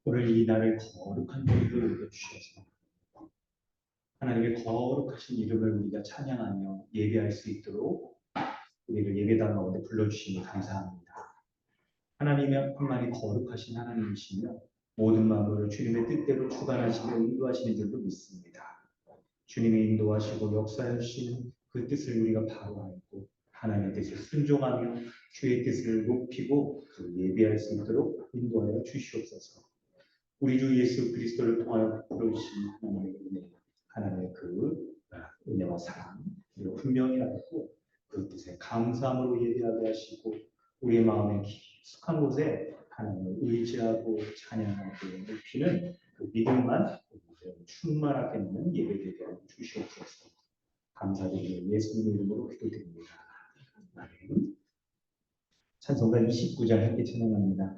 오늘 이 날을 거룩한 날로 여겨주셔서 하나님의 거룩하신 이름을 우리가 찬양하며 예배할 수 있도록 우리를 예배당 가운데 불러주시니 감사합니다. 하나님의 뿐만이 거룩하신 하나님이시며 모든 만물을 주님의 뜻대로 주관하시며 인도하시는 줄도 믿습니다. 주님의 인도하시고 역사해 주시는 그 뜻을 우리가 바로 알고 하나님의 뜻을 순종하며 주의 뜻을 높이고 예배할 수 있도록 인도하여 주시옵소서. 우리 주 예수 그리스도를 통하여 부르신 하나님의 은혜, 하나님의 그 은혜와 사랑, 그리고 분명히 알고 그 뜻에 감사함으로 예배하게 하시고 우리의 마음의 깊숙한 곳에 하나님을 의지하고 찬양하고 높이는 그 믿음만 충만하게 있는 예배되게 하여 주시옵소서. 감사드리며 예수님의 이름으로 기도드립니다. 아멘. 찬송가 29장 함께 찬양합니다.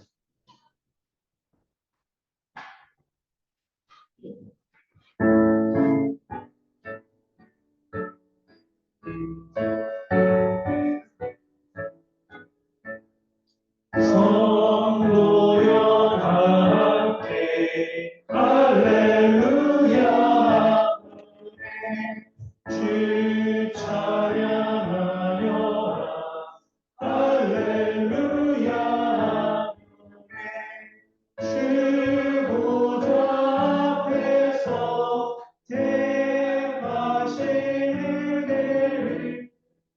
성도여 함께 할렐루야 주 찬양하여라 할렐루야 주 보좌 앞에서 대하신 은혜를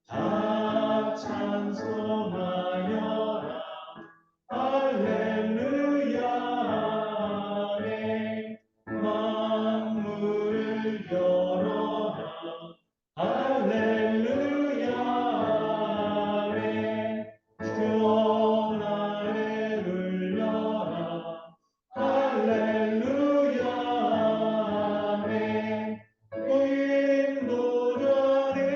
다 찬송하여라 할렐루야 아멘 만물을 열어라 할렐루야 아멘 주원하에 울려라 할렐루야 아멘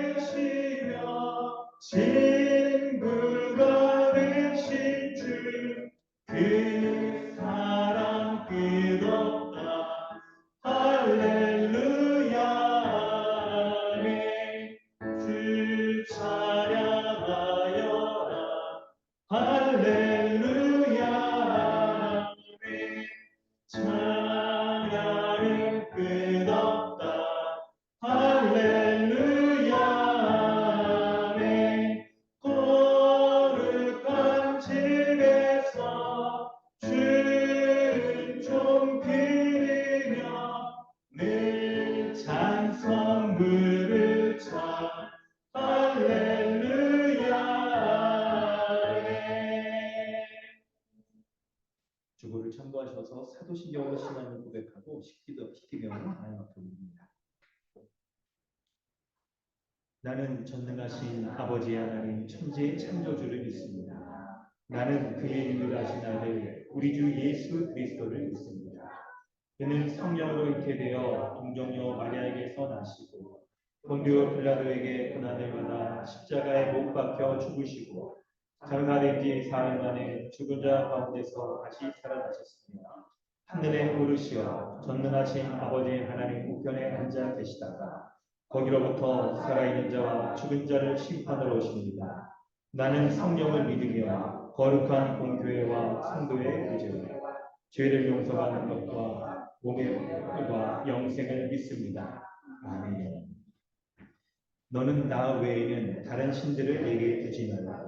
인도자되시며 진불가 되신 주 그 사랑 끝없다 할렐루야 아멘 주 찬양하여라 할렐루야 아멘 찬양은 끝없다 할렐루야 아멘 거룩한 집에서 주를 좀 기리며 늘 찬송 부르자 할렐루야 아멘. 주보를 참고하셔서 사도신경으로 신앙을 고백하고 십기도명을 하나님 앞에 올립니다. 나는 전능하신 아버지 하나님 천지의 창조주를 믿습니다. 나는 그의 유일하신 아들 우리 주 예수 그리스도를 믿습니다. 그는 성령으로 잉태되어 동정녀 마리아에게서 나시고 본디오 빌라도에게 고난을 받아 십자가에 못 박혀 죽으시고 장사된 지 4일 만에 죽은 자 가운데서 다시 살아나셨으며 하늘에 오르시어 전능하신 아버지 하나님 우편에 앉아 계시다가 거기로부터 살아있는 자와 죽은 자를 심판하러 오십니다. 나는 성령을 믿으며 거룩한 공교회와 성도의 의제와 죄를 용서받는 것과 몸의復活과 영생을 믿습니다. 아멘. 너는 나 외에는 다른 신들을 내게 두지 말라.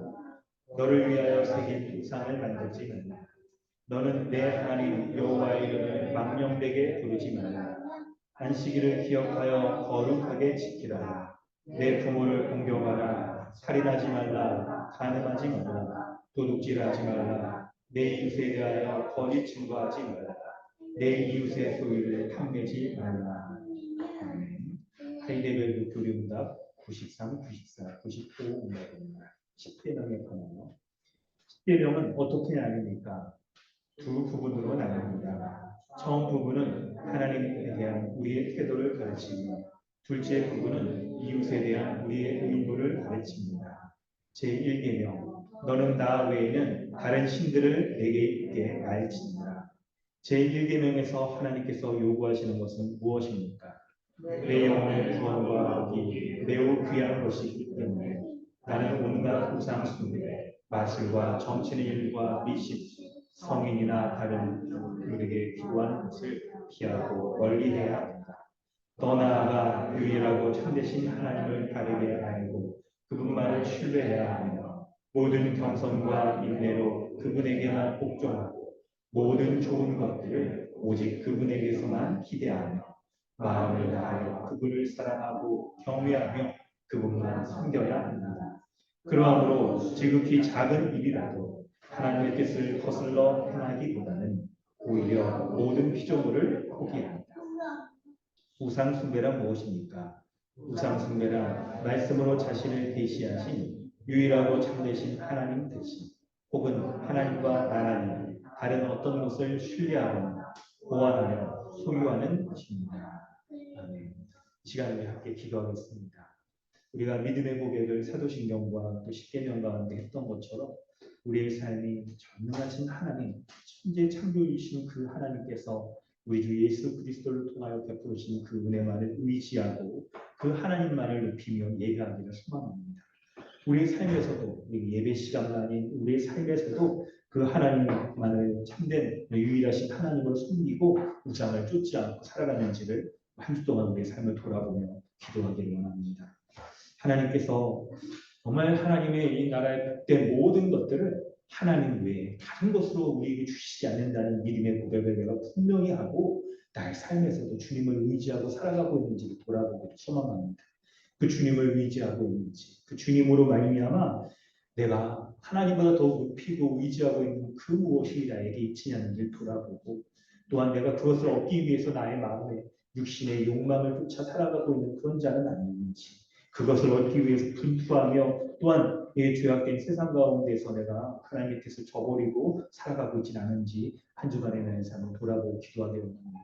너를 위하여 새긴 우상을 만들지 말라. 너는 내 하나님 여호와의 이름을 망령되게 부르지 말라. 안식일을 기억하여 거룩하게 지키라. 내 부모를 공경하라. 살인하지 말라. 간음하지 말라. 도둑질하지 말라. 내 이웃에 대하여 거짓 증거하지 말라. 내 이웃의 소유를 탐내지 말라. 아멘. 하이데벨 교리문답 93, 94, 95 문답입니다. 10계명에 관하여 10계명은 어떻게 나뉩니까? 두 부분으로 나눕니다. 처음 부분은 하나님에 대한 우리의 태도를 가르치며 둘째 부분은 이웃에 대한 우리의 의무를 가르칩니다. 제1계명 너는 나 외에는 다른 신들을 내게 있게 가르칩니다. 제1계명에서 하나님께서 요구하시는 것은 무엇입니까? 내 영혼의 구원과 복이 매우 귀한 것이기 때문에 나는 온갖 우상 숭배, 마술과 정치는 일과 미십, 성인이나 다른 우리에게 기도하는 것을 피하고 멀리해야 합니다. 더 나아가 유일하고 참되신 하나님을 바르게 알고 그분만을 신뢰해야 하며 모든 겸손과 인내로 그분에게만 복종하고 모든 좋은 것들을 오직 그분에게서만 기대하며 마음을 다하여 그분을 사랑하고 경외하며 그분만 섬겨야 합니다. 그러므로 지극히 작은 일이라도 하나님의 뜻을 거슬러 행하기보다는 오히려 모든 피조물을 포기합니다. 우상 숭배란 무엇입니까? 우상 숭배란 말씀으로 자신을 계시하신 유일하고 참되신 하나님 대신 혹은 하나님과 나라는 다른 어떤 것을 신뢰하거나 보완하며 소유하는 것입니다. 아멘. 이 시간 우리 함께 기도하겠습니다. 우리가 믿음의 고백을 사도신경과 또 십계명 가운데 했던 것처럼 우리의 삶이 전능하신 하나님, 천재 창조이신 그 하나님께서 우리 주 예수 그리스도를 통하여 베푸신 그 은혜만을 의지하고 그 하나님만을 높이며 예배하기를 소망합니다. 우리의 삶에서도 우리 예배 시간만인 우리의 삶에서도 그 하나님만을 참된 유일하신 하나님을 섬기고 우상을 쫓지 않고 살아가는지를 한 주 동안 우리의 삶을 돌아보며 기도하기를 원합니다. 하나님께서 정말 하나님의 이 나라의 복된 모든 것들을 하나님 외에 다른 것으로 우리에게 주시지 않는다는 믿음의 고백을 내가 분명히 하고 나의 삶에서도 주님을 의지하고 살아가고 있는지를 돌아보기를 소망합니다. 그 주님을 의지하고 있는지, 그 주님으로 말미암아 내가 하나님보다 더 높이고 의지하고 있는 그 무엇이 나에게 있느냐는지를 돌아보고 또한 내가 그것을 얻기 위해서 나의 마음에 육신의 욕망을 쫓아 살아가고 있는 그런 자는 아닌지, 그것을 얻기 위해서 분투하며 또한 이 죄악된 세상 가운데서 내가 하나님의 뜻을 저버리고 살아가고 있지 않은지 한 주간의 나의 삶을 돌아보고 기도하기를 원합니다.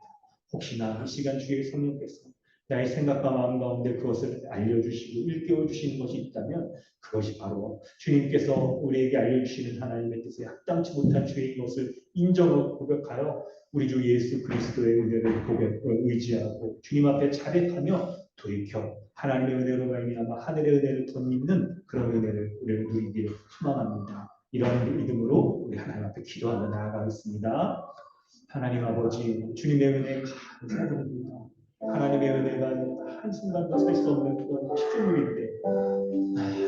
혹시나 이 시간 주의 성령께서 나의 생각과 마음 가운데 그것을 알려주시고 일깨워 주시는 것이 있다면 그것이 바로 주님께서 우리에게 알려주시는 하나님의 뜻에 합당치 못한 죄인 것을 인정하고 고백하여 우리 주 예수 그리스도의 은혜를 의지하고 주님 앞에 자백하며 돌이켜 하나님의 은혜로 말미암아 하늘의 은혜를 덧입는 그런 은혜를 우리를 누리기를 소망합니다. 이런 믿음으로 우리 하나님 앞에 기도하며 나아가겠습니다. 하나님 아버지, 주님의 은혜에 감사드립니다. 하나님의 은혜가 한순간도 살 수 없는 그런 피조물인데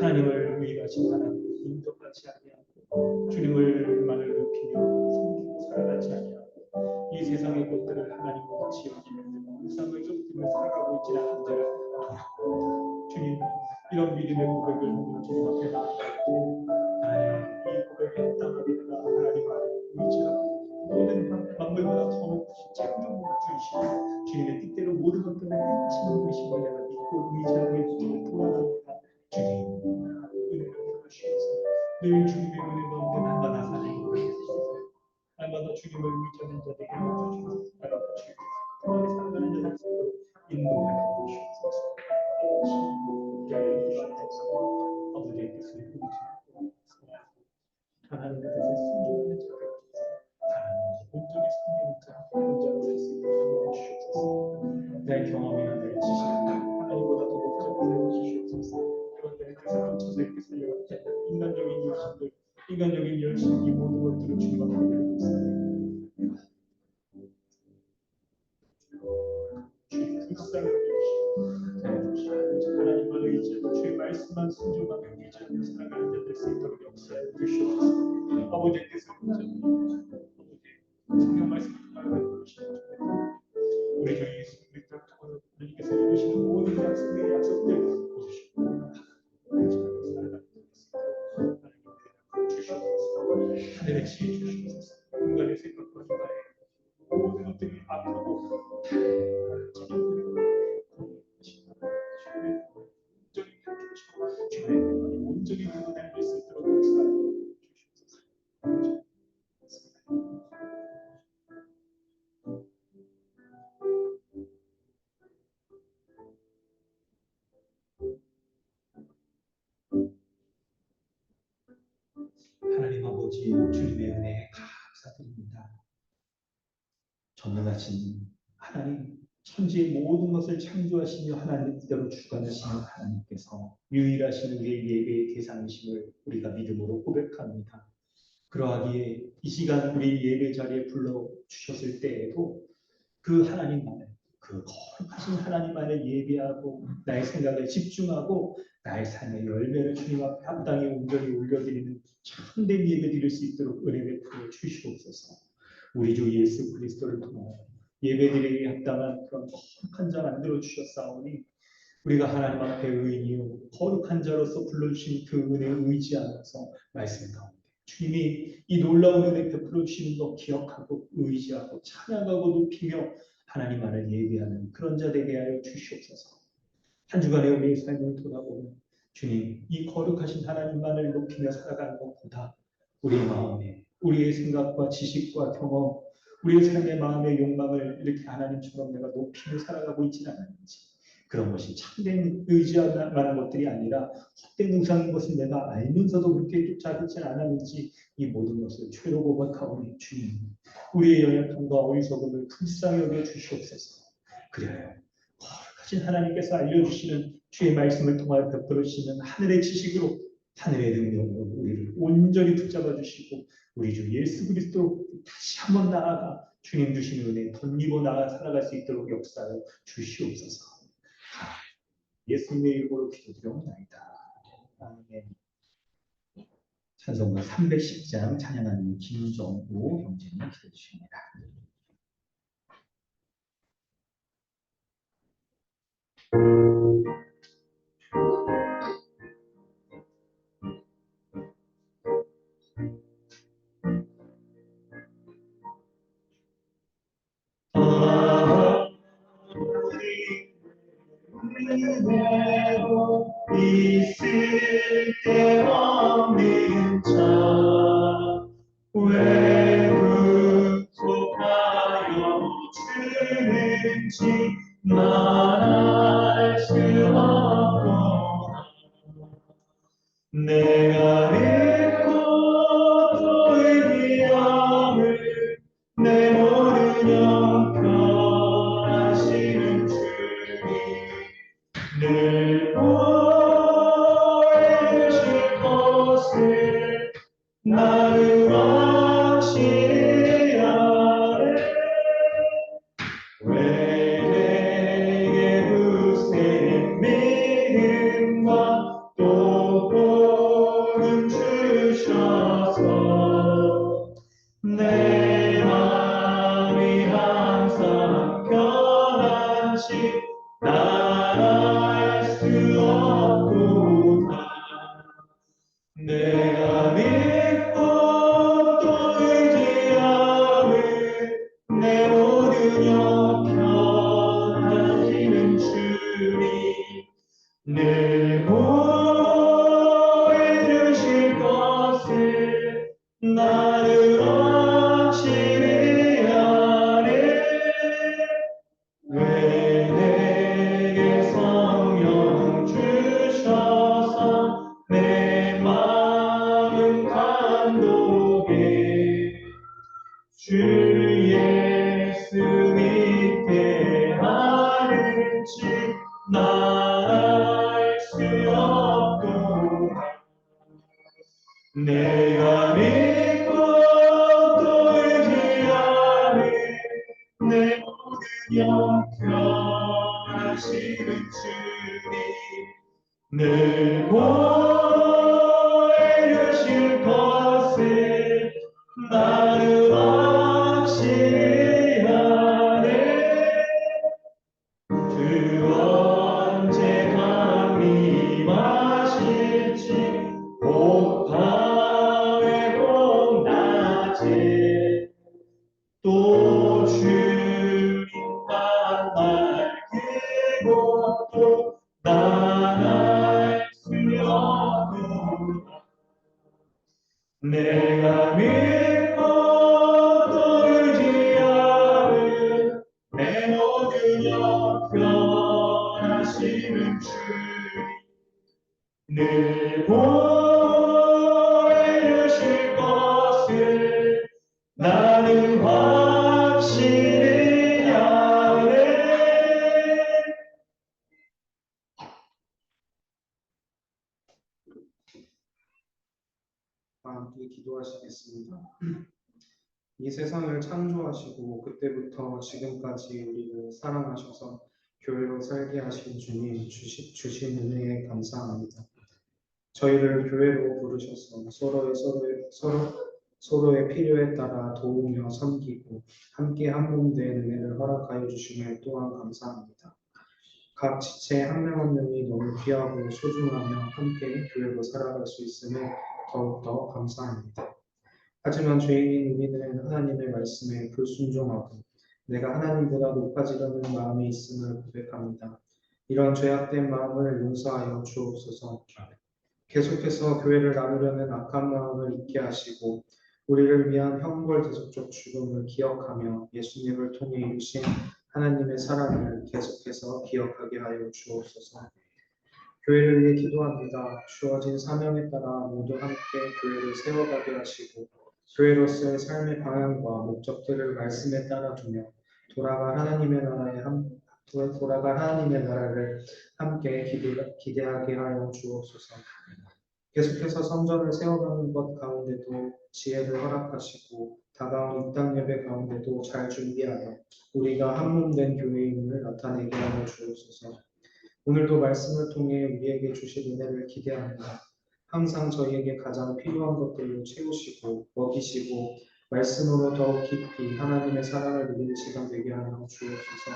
하나님을 위하신 하나님 인격하지 아니하고 주님을만을 높이며 섬기고 살아가지 아니하고 이 세상의 것들을 하나님과 같이 여기며 우상을 쫓으며 살아가고 있지 않은 자를 돌아봅니다. 주님, 이런 믿음의 고백을 하며 주님 앞에 나아갈 때 하나님 이 고백에 합당하게 내가 하나님 안에 의지하고 모든 만물보다 더 높으신 창조물을 주시고 주님의 뜻대로 모든 것들을 하시는 분이심을 내가 믿고 의지하고 있기를 소망합니다. 주님, 은혜를 베푸시옵소서. 늘 주님의 은혜 가운데 날마다 살아가고 계시옵소서. 날마다 주님을 의지하는 자들에게 주시옵소서. 날마다 주님을 살아가는 자들에게 인도하여 주시옵소서. 아버지의 뜻을 의지하고 하나님의 뜻에 순종하는 자들 하나님의 온전히 섬기는 자 하나님 자로 살 수 있도록 주시옵소서. 내 경험이나 내 지식은 하나님보다 더 높은 주시옵소서. 그런데 그 사람 저세게 살려왔지 않는 인간적인 열심들, 인간적인 열심, 이 모든 것들을 주님 앞에 드리고 있습니다. 주의 불쌍히 여기시고 하나님만 의지하고 주의 말씀만 순종하며 의지하며 살아가는 자 될 수 있도록 역사해 주시옵소서. 아버지의 뜻을 의지하고 성경 말씀을 통하여 우리 주 예수 그리스도를 통하여 하나님께서 이루시는 모든 약속의 약속들 이루시고 살아가는 하늘의 지혜 주시옵소서. 인간의 생각과 기다에 모든 것들이 아프고 온전히 구원할 수 있도록 주시옵소서. 하나님 아버지, 주님의 은혜에 감사드립니다. 전능하신 하나님, 천지의 모든 것을 창조하시며 하나님 뜻대로 주관하시는 하나님께서 유일하신 우리의 예배의 대상이심을 우리가 믿음으로 고백합니다. 그러하기에 이 시간 우리 예배 자리에 불러주셨을 때에도 그 하나님만을, 그 거룩하신 하나님만을 예배하고 나의 생각을 집중하고 나의 삶의 열매를 주님 앞에 합당히 온전히 올려드리는 참된 예배 드릴 수 있도록 은혜 베풀어 주시옵소서. 우리 주 예수 그리스도를 통하여 예배드리기에 합당한 그런 거룩한 자 만들어 주셨사오니 우리가 하나님 앞에 의인이요 거룩한 자로서 불러주신 그 은혜에 의지하면서 말씀 가운데 주님이 이 놀라운 은혜 베풀어 주시는 것 기억하고 의지하고 찬양하고 높이며 하나님만을 예배하는 그런 자 되게 하여 주시옵소서. 한 주간의 우리의 삶을 돌아보면 주님 이 거룩하신 하나님만을 높이며 살아가는 것보다 우리의 마음에 우리의 생각과 지식과 경험 우리의 삶의 마음의 욕망을 이렇게 하나님처럼 내가 높이며 살아가고 있지는 않은지, 그런 것이 참된 의지할 만한 것들이 아니라 헛된 우상인 것을 내가 알면서도 그렇게 쫓아듣지 않았는지 이 모든 것을 죄로 고백하오니 주님 우리의 연약함과 어리석음을 불쌍히 여겨 주시옵소서. 그래요 거룩하신 하나님께서 알려주시는 주의 말씀을 통하여 베풀어 주시는 하늘의 지식으로 하늘의 능력으로 우리를 온전히 붙잡아 주시고 우리 주 예수 그리스도 다시 한번 나아가 주님 주신 은혜 덧입어 나아 살아갈 수 있도록 역사하여 주시옵소서. 예수님의 이름으로 기도드려옵나이다. 아멘. 찬송가 310장 찬양하는 김정우 형제님 기도해 주십니다. 은혜로 있을 때 없는 자 왜 구속하여 주는지 말할 수 없도다. 내가 믿고 또 의미함을 내 모든 형편하시는 주님 늘 보여주실 것을 나는 확실히 아네. 왜 내게 굳센 믿음과 또 복음 주셔서 내 마음이 항상 편하시 나갈 수 없구나. 내가 믿고 또 의지함을 내 모든 형편하시는 주님 늘 보여주실 것을 나는 확실히 아네. 왜 내게 성령 주셔서 내 마음 감독해 주 예수 믿게 하는지 날 수 없도다. 내가 믿고 또 의지하는 내 모든 형편하시는 주님 늘 보여주실 것을 나는 확실히 아네. 주 언제 강림하실지 곧 밤에 곧 낮에 또 주님 만날 그곳도 나갈 수 없노라. 내가 믿고 또 의지하는 내 모든 형편하시는 주님 늘 보여주실 것을 나는 확실히 아네. 다음 두 기도하시겠습니다. 이 세상을 창조하시고 그때부터 지금까지 우리를 사랑하셔서 교회로 살게 하신 주님 주신 은혜에 감사합니다. 저희를 교회로 부르셔서 서로의 필요에 따라 도우며 섬기고 함께 한 몸 된 은혜를 허락하여 주심에 또한 감사합니다. 각 지체 한 명 한 명이 너무 귀하고 소중하며 함께 교회로 살아갈 수 있음에 더욱더 감사합니다. 하지만 죄인인 우리는 하나님의 말씀에 불순종하고 내가 하나님보다 높아지려는 마음이 있음을 고백합니다. 이런 죄악된 마음을 용서하여 주옵소서. 계속해서 교회를 나누려는 악한 마음을 잊게 하시고 우리를 위한 형벌대속적 죽음을 기억하며 예수님을 통해 이루신 하나님의 사랑을 계속해서 기억하게 하여 주옵소서. 교회를 위해 기도합니다. 주어진 사명에 따라 모두 함께 교회를 세워가게 하시고 교회로서의 삶의 방향과 목적들을 말씀에 따라 두며 돌아갈 하나님의 나라를 함께 기대하게 하여 주옵소서. 계속해서 성전을 세워가는 것 가운데도 지혜를 허락하시고 다가온 이 땅 예배 가운데도 잘 준비하여 우리가 한 몸 된 교회임을 나타내게 하여 주옵소서. 오늘도 말씀을 통해 우리에게 주실 은혜를 기대합니다. 항상 저희에게 가장 필요한 것들로 채우시고 먹이시고 말씀으로 더욱 깊이 하나님의 사랑을 누리는 시간 되게 하여 주옵소서.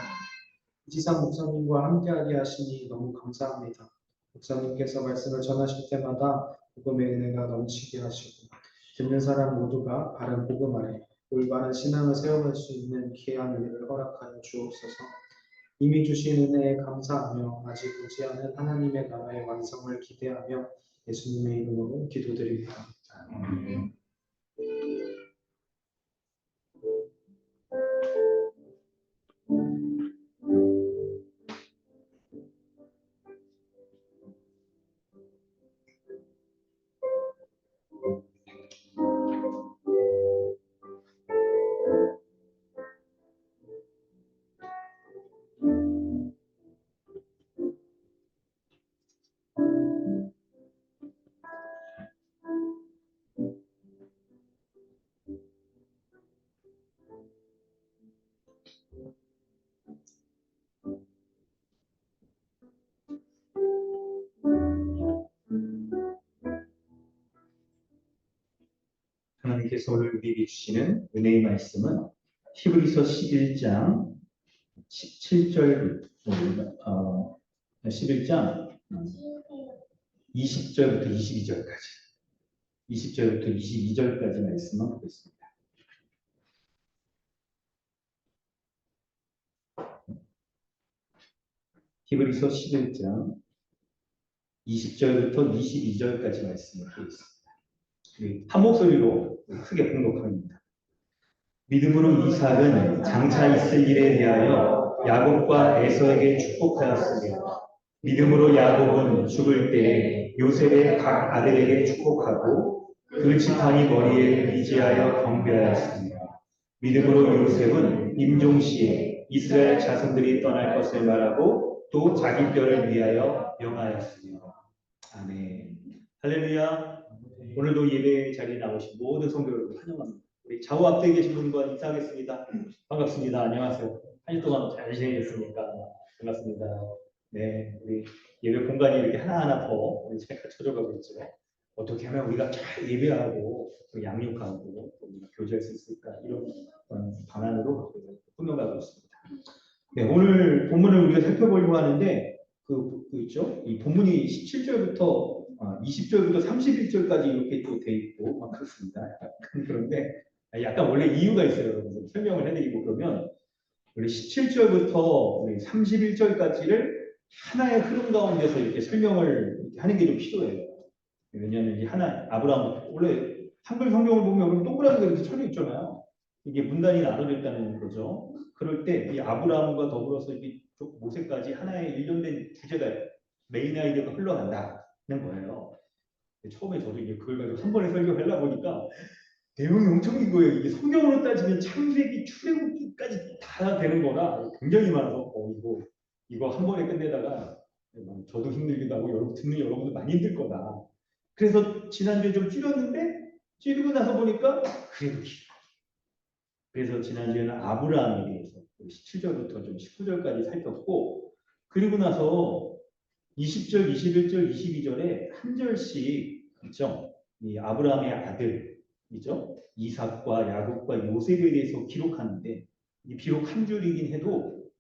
이지상 목사님과 함께하게 하시니 너무 감사합니다. 목사님께서 말씀을 전하실 때마다 복음의 은혜가 넘치게 하시고 듣는 사람 모두가 바른 복음 아래 올바른 신앙을 세워갈 수 있는 귀한 은혜를 허락하여 주옵소서. 이미 주신 은혜에 감사하며 아직 오지 않은 하나님의 나라의 완성을 기대하며 예수님의 이름으로 기도드립니다. 아멘. 하나님께서 오늘 우리에게 주시는 은혜의 말씀은 히브리서 11장 17절 11장 20절부터 22절까지 말씀을 보겠습니다. 히브리서 11장 20절부터 22절까지 말씀을 보겠습니다. 한 목소리로 크게 공독합니다. 믿음으로 이삭은 장차 있을 일에 대하여 야곱과 에서에게 축복하였으며 믿음으로 야곱은 죽을 때 요셉의 각 아들에게 축복하고 그 지팡이 머리에 의지하여 경배하였으며 믿음으로 요셉은 임종시에 이스라엘 자손들이 떠날 것을 말하고 또 자기 뼈를 위하여 명하였으며 아멘. 할렐루야. 오늘도 예배 자리에 나오신 모든 성도 여러분 환영합니다. 우리 좌우 앞에 계신 분과 인사하겠습니다. 반갑습니다. 안녕하세요. 한 주 동안 잘 지내셨습니까? 반갑습니다. 네, 우리 예배 공간이 이렇게 하나하나 더 우리 잘 갖춰져가고 있죠. 어떻게 하면 우리가 잘 예배하고 양육하고 우리가 교제할 수 있을까 이런 방안으로 꾸며가고 있습니다. 네, 오늘 본문을 우리가 살펴보려고 하는데 그 있죠. 이 본문이 17절부터 20절부터 31절까지 이렇게 또 돼 있고 막 그렇습니다. 그런데 약간 원래 이유가 있어요. 여러분. 설명을 해드리고 그러면 우리 17절부터 31절까지를 하나의 흐름 가운데서 이렇게 설명을 하는 게 좀 필요해요. 왜냐하면 이제 아브라함 원래 한글 성경을 보면 동그라미가 이렇게 쳐져 있잖아요. 이게 문단이 나눠져 있다는 거죠. 그럴 때 이 아브라함과 더불어서 이쪽 모세까지 하나의 일련된 주제가 메인 아이디어가 흘러간다는 거예요. 처음에 저도 이제 그걸 가지고 한 번에 설교하려 보니까 내용이 엄청 긴 거예요. 이게 성경으로 따지면 창세기, 출애굽기까지 다 되는 거라 굉장히 많아서 이거 한 번에 끝내다가 저도 힘들기도 하고 듣는 여러분도 많이 힘들 거다. 그래서 지난주에 좀 줄였는데 찌르고 나서 보니까 그래도 길어. 그래서 지난주에는 아브라함에 대해서 17절부터 좀 19절까지 살폈고, 그리고 나서 20절, 21절, 22절에 한 절씩 있죠. 이 아브라함의 아들이죠. 이삭과 야곱과 요셉에 대해서 기록하는데, 이 비록 한 줄이긴 해도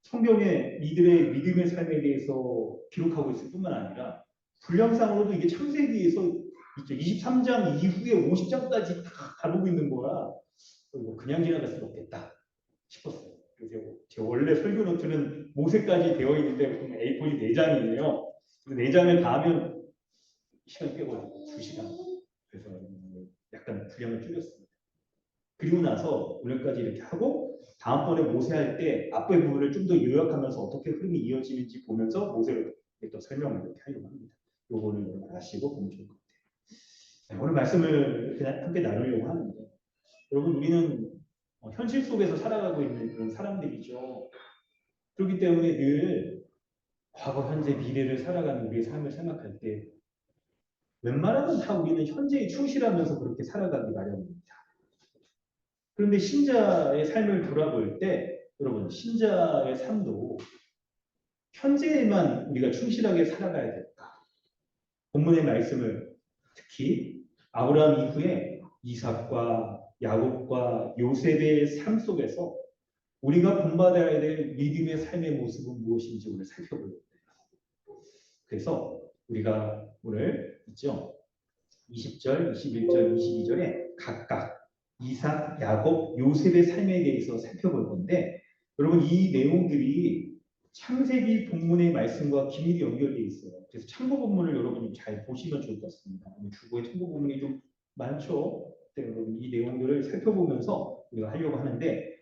성경에 이들의 믿음의 삶에 대해서 기록하고 있을 뿐만 아니라 분량상으로도 이게 창세기에서 있죠. 23장 이후에 50장까지 다 다루고 있는 거라 그냥 지나갈 수는 없겠다 싶었어요. 그래서 제 원래 설교 노트는 모세까지 되어 있는데 A4이 4장이에요. 4장을 다 하면 시간이 꽤 걸려요. 2시간. 그래서 약간 분량을 줄였습니다. 그리고 나서 오늘까지 이렇게 하고 다음번에 모세 할 때 앞의 부분을 좀 더 요약하면서 어떻게 흐름이 이어지는지 보면서 모세를 또 설명을 이렇게 하려고 합니다. 요거를 여러분 아시고 보면 좋을 것 같아요. 네, 오늘 말씀을 그냥 함께 나누려고 하는데 여러분 우리는 현실 속에서 살아가고 있는 그런 사람들이죠. 그렇기 때문에 늘 과거, 현재, 미래를 살아가는 우리의 삶을 생각할 때 웬만하면 다 우리는 현재에 충실하면서 그렇게 살아가기 마련입니다. 그런데 신자의 삶을 돌아볼 때 여러분 신자의 삶도 현재에만 우리가 충실하게 살아가야 될까? 본문의 말씀을 특히 아브라함 이후에 이삭과 야곱과 요셉의 삶 속에서 우리가 본받아야 될 믿음의 삶의 모습은 무엇인지 오늘 살펴보려고 해요. 그래서 우리가 오늘 있죠. 20절, 21절, 22절에 각각 이삭, 야곱, 요셉의 삶에 대해서 살펴볼 건데 여러분 이 내용들이 창세기 본문의 말씀과 긴밀히 연결되어 있어요. 그래서 참고 본문을 여러분이 잘 보시면 좋을 것 같습니다. 주보에 참고 본문이 좀 많죠. 네, 여러분 이 내용들을 살펴보면서 우리가 하려고 하는데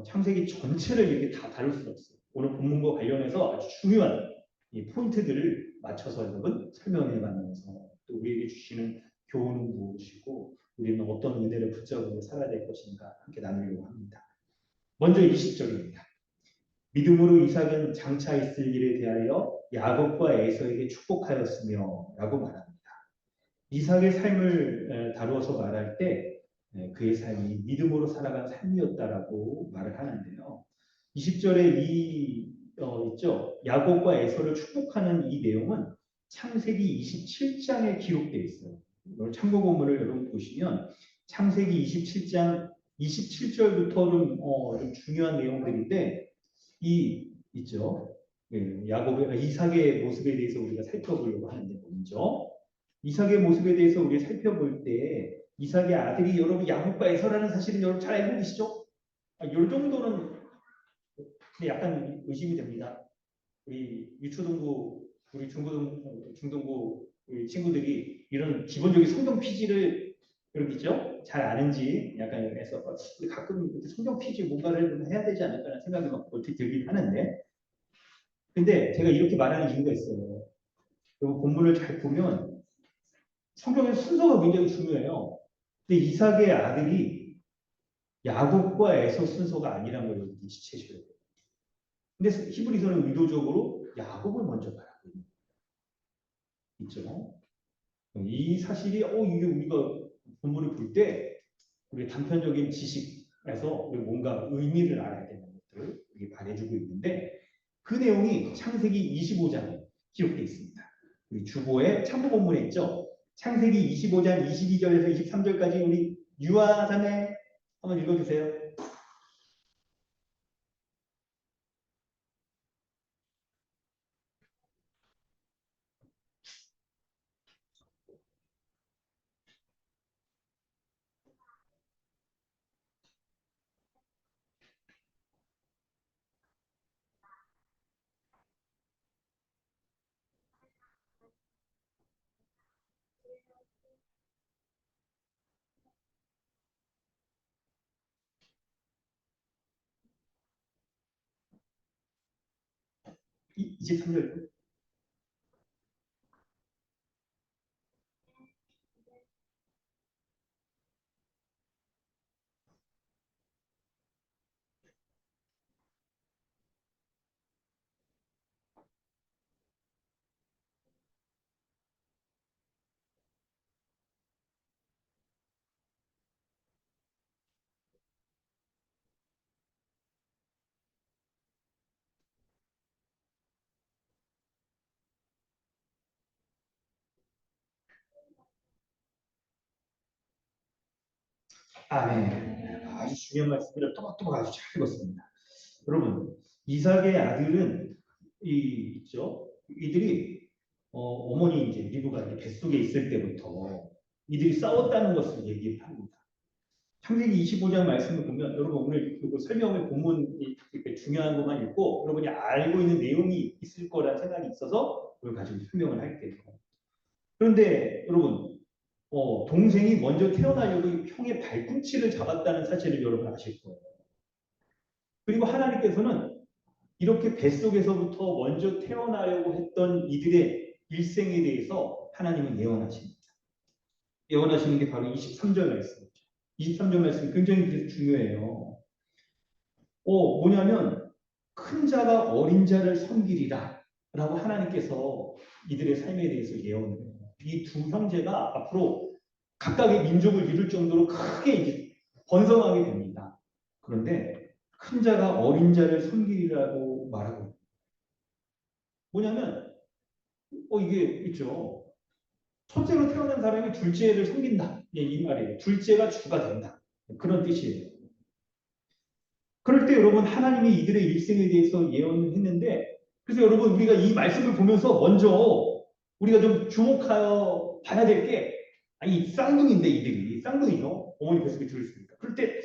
창세기 전체를 이렇게 다 다룰 수는 없어요. 오늘 본문과 관련해서 아주 중요한 이 포인트들을 맞춰서 여러분 설명해 가면서 또 우리에게 주시는 교훈은 무엇이고 우리는 어떤 은혜를 붙잡으며 살아야 될 것인가 함께 나누려고 합니다. 먼저 20절입니다. 믿음으로 이삭은 장차 있을 일에 대하여 야곱과 에서에게 축복하였으며 라고 말합니다. 이삭의 삶을 다루어서 말할 때 그의 삶이 믿음으로 살아간 삶이었다라고 말을 하는데요. 20절에 있죠. 야곱과 에서를 축복하는 이 내용은 창세기 27장에 기록되어 있어요. 오늘 참고 본문을 여러분 보시면 창세기 27장 27절부터는 좀 중요한 내용들인데 이 있죠. 야곱의 이삭의 모습에 대해서 우리가 살펴보려고 하는데 먼저 이삭의 모습에 대해서 우리 살펴볼 때 이삭의 아들이 여러분 야곱과 에서라는 사실은 여러분 잘 알고 계시죠? 이 정도는 약간 의심이 됩니다. 우리 유초등부, 우리 중등부 우리 친구들이 이런 기본적인 성경 피지를 여러분 있죠? 잘 아는지 약간 해서 가끔 성경 피지 뭔가를 해야 되지 않을까라는 생각이 막 어떻게 들긴 하는데 근데 제가 이렇게 말하는 이유가 있어요. 그리고 본문을 잘 보면 성경의 순서가 굉장히 중요해요. 근데 이삭의 아들이 야곱과 에서 순서가 아니란 걸 눈치채셔야 돼요. 근데 히브리서는 의도적으로 야곱을 먼저 말하고 있죠. 이 사실이 이게 우리가 본문을 볼 때 우리 단편적인 지식에서 우리 뭔가 의미를 알아야 되는 것들을 우리 말해주고 있는데 그 내용이 창세기 25장에 기록되어 있습니다. 우리 주보에 참고 본문에 있죠. 창세기 25장 22절에서 23절까지 우리 유아자매 한번 읽어주세요. 23절. 아멘. 아주 중요한 말씀을 또박또박 아주 잘 읽었습니다. 여러분, 이삭의 아들은 있죠. 이들이 어머니 이제 리브가 이제 뱃속에 있을 때부터 이들이 싸웠다는 것을 얘기합니다. 창세기 25장 말씀을 보면 여러분 오늘 그 설명의 본문이 이렇게 중요한 것만 읽고 여러분이 알고 있는 내용이 있을 거라는 생각이 있어서 그걸 가지고 설명을 할게요. 그런데 여러분 동생이 먼저 태어나려고 형의 발꿈치를 잡았다는 사실을 여러분 아실 거예요. 그리고 하나님께서는 이렇게 뱃속에서부터 먼저 태어나려고 했던 이들의 일생에 대해서 하나님은 예언하십니다. 예언하시는 게 바로 23절 말씀이죠. 23절 말씀이 굉장히 중요해요. 뭐냐면 큰 자가 어린 자를 섬기리라 라고 하나님께서 이들의 삶에 대해서 예언을 해요. 이 두 형제가 앞으로 각각의 민족을 이룰 정도로 크게 이제 번성하게 됩니다. 그런데 큰 자가 어린 자를 섬기리라고 말하고 뭐냐면 이게 있죠. 첫째로 태어난 사람이 둘째를 섬긴다. 이 말이에요. 둘째가 주가 된다. 그런 뜻이에요. 그럴 때 여러분 하나님이 이들의 일생에 대해서 예언을 했는데 그래서 여러분 우리가 이 말씀을 보면서 먼저 우리가 좀 주목하여 봐야 될 게 아니 쌍둥이인데 이들이 쌍둥이죠. 어머니 뱃속에 들어있으니까. 그럴 때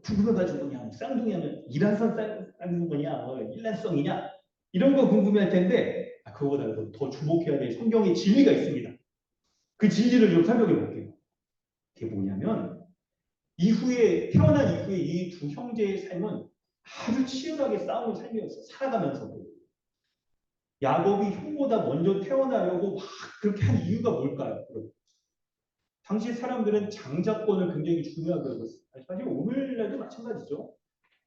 궁금해가지고 그냥 쌍둥이하면 이란성 쌍둥이냐 일란성이냐 이런 거 궁금해할 텐데 그거보다 더 주목해야 될 성경의 진리가 있습니다. 그 진리를 좀 설명해 볼게요. 그게 뭐냐면 태어난 이후에 이 두 형제의 삶은 아주 치열하게 싸우는 삶이었어요. 살아가면서도. 야곱이 형보다 먼저 태어나려고 막 그렇게 한 이유가 뭘까요? 당시 사람들은 장자권을 굉장히 중요하게 여겼어요. 사실 오늘날도 마찬가지죠.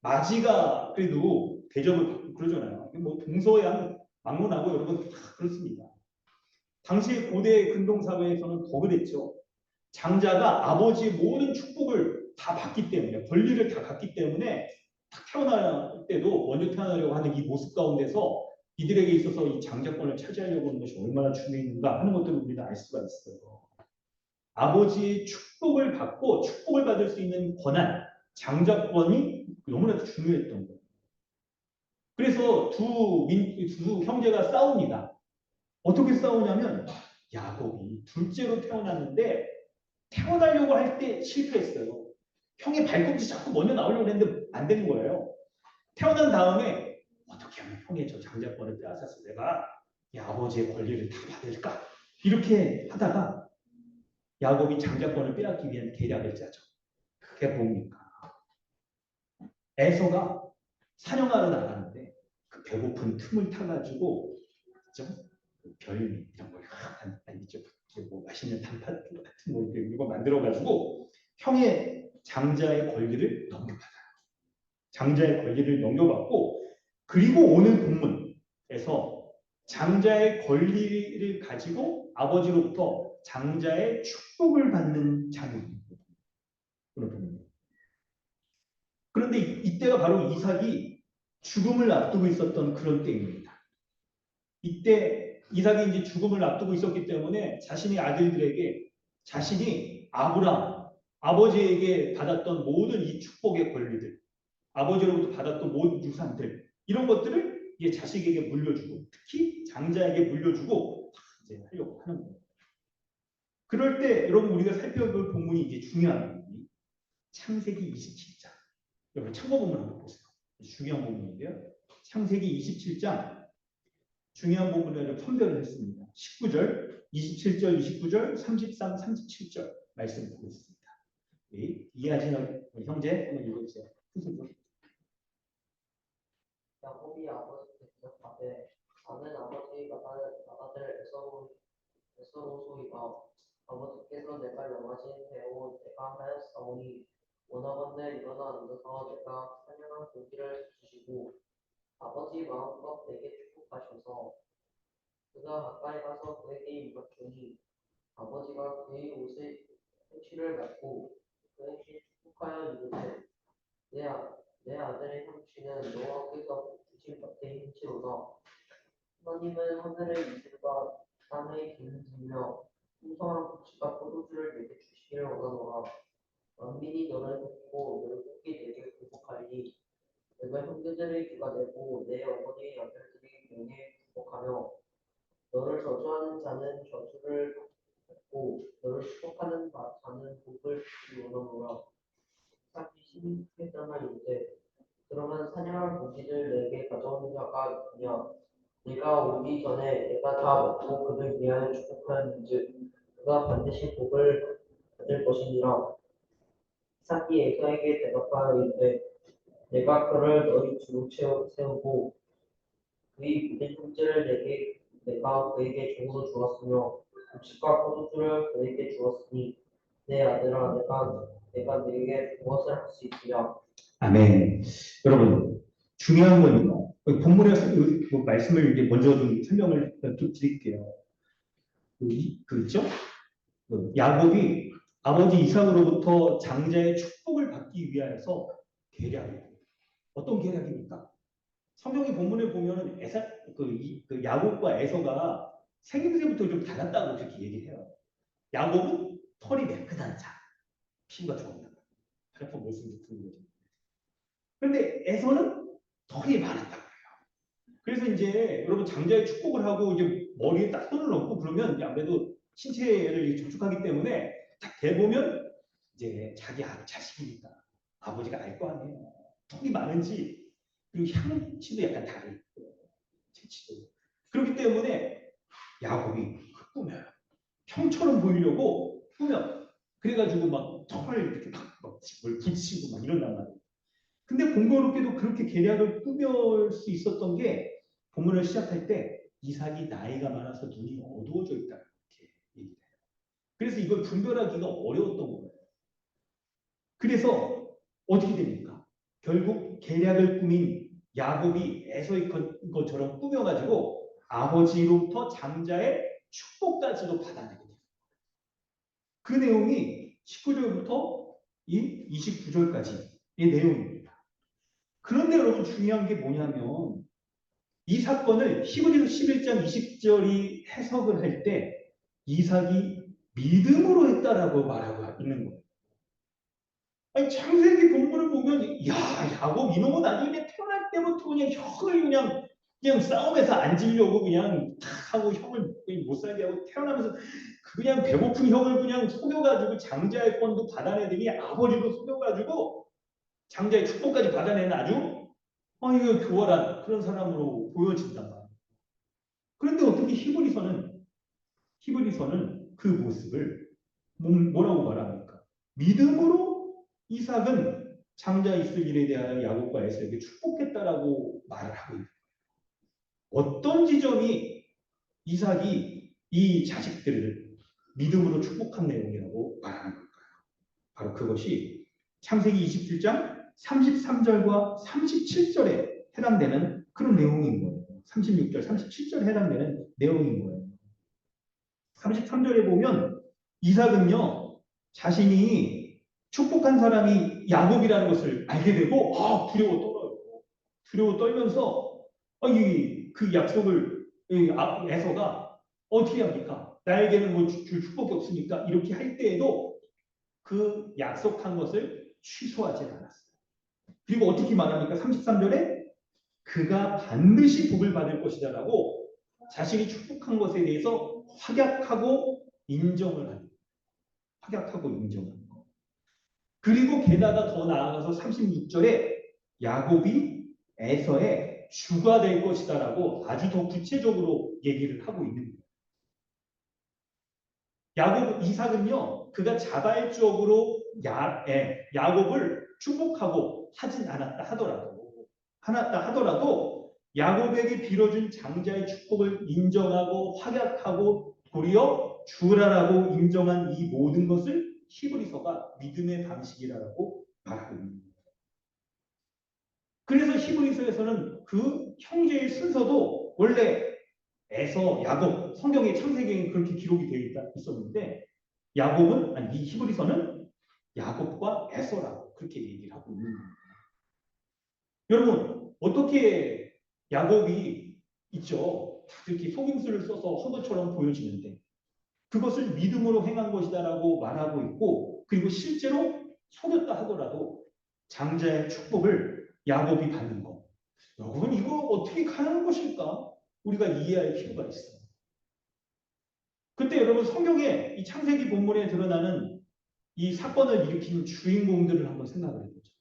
마지가 그래도 대접을 받고 그러잖아요. 뭐 동서양 막론하고 여러분 다 그렇습니다. 당시 고대 근동 사회에서는 더 그랬죠. 장자가 아버지의 모든 축복을 다 받기 때문에 권리를 다 갖기 때문에 딱 태어날 때도 먼저 태어나려고 하는 이 모습 가운데서 이들에게 있어서 이 장자권을 차지하려고 하는 것이 얼마나 중요했는가 하는 것들을 우리가 알 수가 있어요. 아버지의 축복을 받고 축복을 받을 수 있는 권한, 장자권이 너무나도 중요했던 거예요. 그래서 두 형제가 싸웁니다. 어떻게 싸우냐면 야곱이 둘째로 태어났는데 태어나려고 할 때 실패했어요. 형의 발꿈치 자꾸 먼저 나오려고 했는데 안 된 거예요. 태어난 다음에 어떻게 하면 형의 저 장자권을 빼앗아서 내가 이 아버지의 권리를 다 받을까? 이렇게 하다가 야곱이 장자권을 빼앗기 위한 계략을 짜죠. 그게 뭡니까? 에서가 사냥하러 나가는데 그 배고픈 틈을 타가지고 별미 이런 걸 아니죠. 뭐 맛있는 단팥 같은 뭐 이거 만들어가지고 형의 장자의 권리를 넘겨받아요. 장자의 권리를 넘겨받고 그리고 오는 본문에서 장자의 권리를 가지고 아버지로부터 장자의 축복을 받는 장면입니다. 그런데 이때가 바로 이삭이 죽음을 앞두고 있었던 그런 때입니다. 이때 이삭이 이제 죽음을 앞두고 있었기 때문에 자신의 아들들에게 자신이 아버지에게 받았던 모든 이 축복의 권리들, 아버지로부터 받았던 모든 유산들 이런 것들을 이제 자식에게 물려주고 특히 장자에게 물려주고 이제 하려고 하는 거예요. 그럴 때 여러분 우리가 살펴볼 본문이 이제 중요한 부분이 창세기 27장. 여러분 참고 본문 한번 보세요. 중요한 본문인데요. 창세기 27장 중요한 부분을 phân별을 했습니다. 19절, 27절, 29절, 33, 37절 말씀 보겠습니다. 이해하시는 우리 형제 한번 읽어주세요. 야곱이 아버지께 대답하되 나는 아버지의 맏아들 에서로소이다. 아버지께서 내가 영화진 배우 내가 하였사오니 원하건대 일어나 앉아서 내가 사냥한 고기를 주시고 아버지 마음껏 내게 축복하셔서 그가 가까이 가서 그에게 입었더니 아버지가 그의 옷의 행취를 받고 그에게 축복하여 이르되 내 아들의 형취는 여호와께서 주신 밭의 형취로다. 하나님은 하늘의 이슬과 땅의 기름지며 풍성한 곡식과 포도주를 내게 주시기를 원하노라. 만민이 너를 돕고 너를 돕기 내게 굴복하리니 내가 형제들의 귀가 되고 내 어머니의 아들들이 명예에 굴복하며 너를 저주하는 자는 저주를 받고 너를 축복하는 자는 복을 이루노라. 이삭이 11장을 이르되 그러면 사냥할 고기를 내게 가져오는 자가 누구냐? 네가 오기 전에 내가 다 먹고 그를 위하여 축복하는즉 그가 반드시 복을 받을 것이니라. 이삭이 에서에게 대답하여 이르되 내가 그를 너희 주로 세우고 그의 모든 형제를 내가 그에게 종으로 주었으며 곡식과 포도주를 그에게 주었으니 내 아들아 내가 네게 무엇을 할 수 있으랴. 아멘. 여러분, 중요한 건요. 본문에서 그 말씀을 이제 먼저 좀 설명을 좀 드릴게요. 있죠? 야곱이 아버지 이삭으로부터 장자의 축복을 받기 위하여서 계략이에요. 어떤 계략입니까? 성경의 본문을 보면은 그 야곱과 에서가 생김새부터 좀 달랐다고 그렇게 얘기를 해요. 야곱은 털이 매끈한 자, 피부가 좋았다. 발톱 모습이 좋은 거죠. 그런데 에서는 털이 많았다 그래요. 그래서 이제 여러분 장자의 축복을 하고 이제 머리에 딱 손을 얹고 그러면 이제 아무래도 신체를 접촉하기 때문에 딱 대보면 이제 자기 자식이니까 아버지가 알 거 아니에요. 털이 많은지 그리고 향치도 약간 다르고 재치도 그렇기 때문에 야곱이 꾸며요. 형처럼 보이려고 꾸며. 그래가지고 막 털을 이렇게 막 붙이고 막 이런단 말이에요. 근데 공교롭게도 그렇게 계략을 꾸밀 수 있었던 게 본문을 시작할 때 이삭이 나이가 많아서 눈이 어두워져 있다 이렇게 얘기해요. 그래서 이걸 분별하기가 어려웠던 거예요. 그래서 어떻게 됩니까? 결국 계략을 꾸민 야곱이 에서의 것처럼 꾸며가지고 아버지로부터 장자의 축복까지도 받아내게 돼요. 그 내용이 19절부터 이 29절까지의 내용입니다. 그런데 여러분 중요한 게 뭐냐면 이 사건을 히브리서 11장 20절이 해석을 할 때 이삭이 믿음으로 했다라고 말하고 있는 거예요. 아니, 창세기 본문을 보면 야 야곱 이놈은 나중에 태어날 때부터 그냥 형을 그냥 싸움에서 앉으려고 그냥 탁 하고 형을 못 살게 하고 태어나면서 그냥 배고픈 형을 그냥 속여가지고 장자의 권도 받아내더니 아버지도 속여가지고 장자의 축복까지 받아내는 아주 이거 교활한 그런 사람으로 보여진단 말이에요. 그런데 어떻게 히브리서는 그 모습을 뭐라고 말합니까? 믿음으로 이삭은 장자 있을 일에 대하여 야곱과 에서에게 축복했다라고 말을 하고 있는 거예요. 어떤 지점이 이삭이 이 자식들을 믿음으로 축복한 내용이라고 말하는 걸까요? 바로 그것이 창세기 27장 33절과 37절에 해당되는 그런 내용인 거예요. 36절, 37절에 해당되는 내용인 거예요. 33절에 보면 이삭은요, 자신이 축복한 사람이 야곱이라는 것을 알게 되고, 두려워 떨어요. 두려워 떨면서, 그 약속을, 에서가 어떻게 합니까? 나에게는 뭐 줄 축복이 없으니까 이렇게 할 때에도 그 약속한 것을 취소하지 않았어요. 그리고 어떻게 말합니까? 33절에 그가 반드시 복을 받을 것이다라고 자신이 축복한 것에 대해서 확약하고 인정을 하는 확약하고 인정하는 거. 그리고 게다가 더 나아가서 36절에 야곱이 에서의 주가 될 것이다라고 아주 더 구체적으로 얘기를 하고 있는 거예요. 이삭은요, 그가 자발적으로 야곱을 축복하고 하진 않았다 하더라도 야곱에게 빌어준 장자의 축복을 인정하고 확약하고 도리어 주라라고 인정한 이 모든 것을 히브리서가 믿음의 방식이라고 말하고 있는 거예요. 그래서 히브리서에서는 그 형제의 순서도 원래 야곱, 성경의 창세기에 그렇게 기록이 되어 있었는데 이 히브리서는 야곱과 에서라고 그렇게 얘기를 하고 있는 거예요. 여러분 어떻게 야곱이 있죠? 이렇게 속임수를 써서 한 것처럼 보여지는데 그것을 믿음으로 행한 것이다라고 말하고 있고 그리고 실제로 속였다 하더라도 장자의 축복을 야곱이 받는 거. 여러분 이거 어떻게 가능한 것일까? 우리가 이해할 필요가 있어요. 그때 여러분 성경에 이 창세기 본문에 드러나는 이 사건을 일으킨 주인공들을 한번 생각을 해보죠.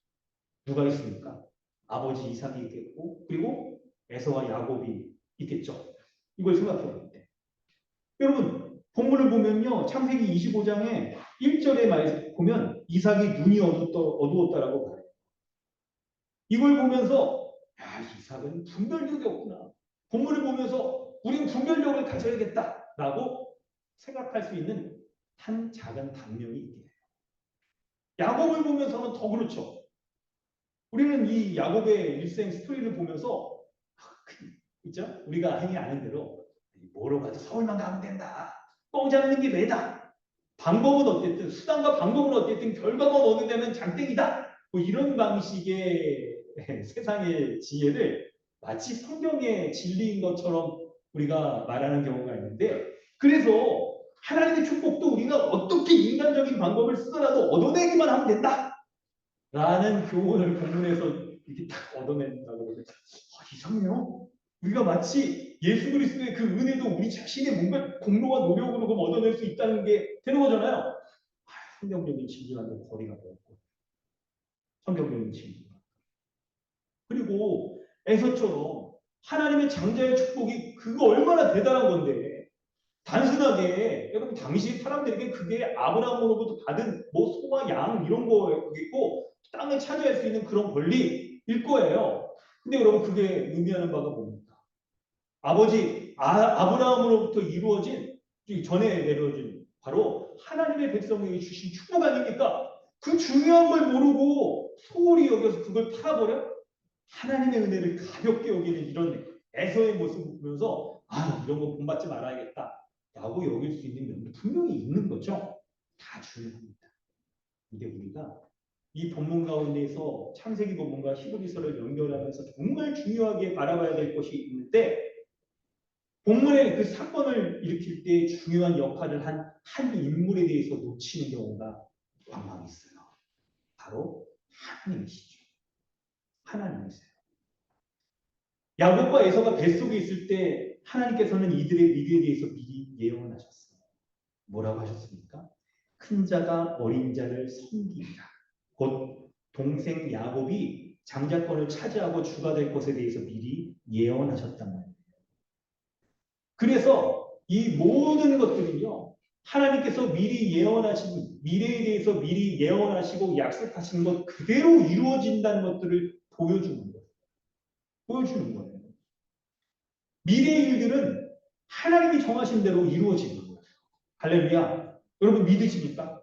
누가 있습니까? 아버지 이삭이 있겠고 그리고 에서와 야곱이 있겠죠. 이걸 생각해 볼 때. 여러분 본문을 보면요. 창세기 25장에 1절에 말 보면 이삭이 눈이 어두웠다라고 말해요. 이걸 보면서 야 이삭은 분별력이 없구나. 본문을 보면서 우린 분별력을 가져야겠다라고 생각할 수 있는 한 작은 단면이 있게 돼요. 야곱을 보면서는 더 그렇죠. 우리는 이 야곱의 일생 스토리를 보면서 있죠? 우리가 흔히 아는 대로 뭐로 가도 서울만 가면 된다. 뻥 잡는 게 매다. 방법은 어쨌든 수단과 방법은 어쨌든 결과만 얻게 되면 장땡이다. 뭐 이런 방식의 세상의 지혜를 마치 성경의 진리인 것처럼 우리가 말하는 경우가 있는데 그래서 하나님의 축복도 우리가 어떻게 인간적인 방법을 쓰더라도 얻어내기만 하면 된다. 라는 교훈을 본문에서 이렇게 딱 얻어낸다고 그러죠. 이상해요. 우리가 마치 예수 그리스도의 그 은혜도 우리 자신의 뭔가 공로와 노력으로 얻어낼 수 있다는 게 되는 거잖아요. 성경적인 진리와는 거리가 멀고 성경적인 진리. 그리고 에서처럼 하나님의 장자의 축복이 그거 얼마나 대단한 건데 단순하게 여러분 당시 사람들에게 그게 아브라함으로부터 받은 뭐 소와 양 이런 거겠고 땅을 차지할 수 있는 그런 권리일 거예요. 근데 여러분 그게 의미하는 바가 뭡니까? 아버지 아브라함으로부터 이루어진 전에 내려진 바로 하나님의 백성에게 주신 축복 아닙니까? 그 중요한 걸 모르고 소홀히 여겨서 그걸 팔아버려? 하나님의 은혜를 가볍게 여기는 이런 애서의 모습을 보면서 이런 거 본받지 말아야겠다 라고 여길 수 있는 면도 분명히 있는 거죠. 다 중요합니다. 근데 우리가 이 본문 가운데서 창세기 본문과 히브리서를 연결하면서 정말 중요하게 바라봐야 될 것이 있는데 본문의 그 사건을 일으킬 때 중요한 역할을 한 인물에 대해서 놓치는 경우가 왕왕 있어요. 바로 하나님이시죠. 하나님이세요. 야곱과 에서가 뱃속에 있을 때 하나님께서는 이들의 미래에 대해서 미리 예언을 하셨어요. 뭐라고 하셨습니까? 큰 자가 어린 자를 섬기리라. 곧 동생 야곱이 장자권을 차지하고 주가 될 것에 대해서 미리 예언하셨단 말이에요. 그래서 이 모든 것들은요. 하나님께서 미리 예언하신 미래에 대해서 미리 예언하시고 약속하신 것 그대로 이루어진다는 것들을 보여주는 거예요. 보여주는 거예요. 미래의 일들은 하나님이 정하신 대로 이루어지는 거예요. 할렐루야. 여러분 믿으십니까?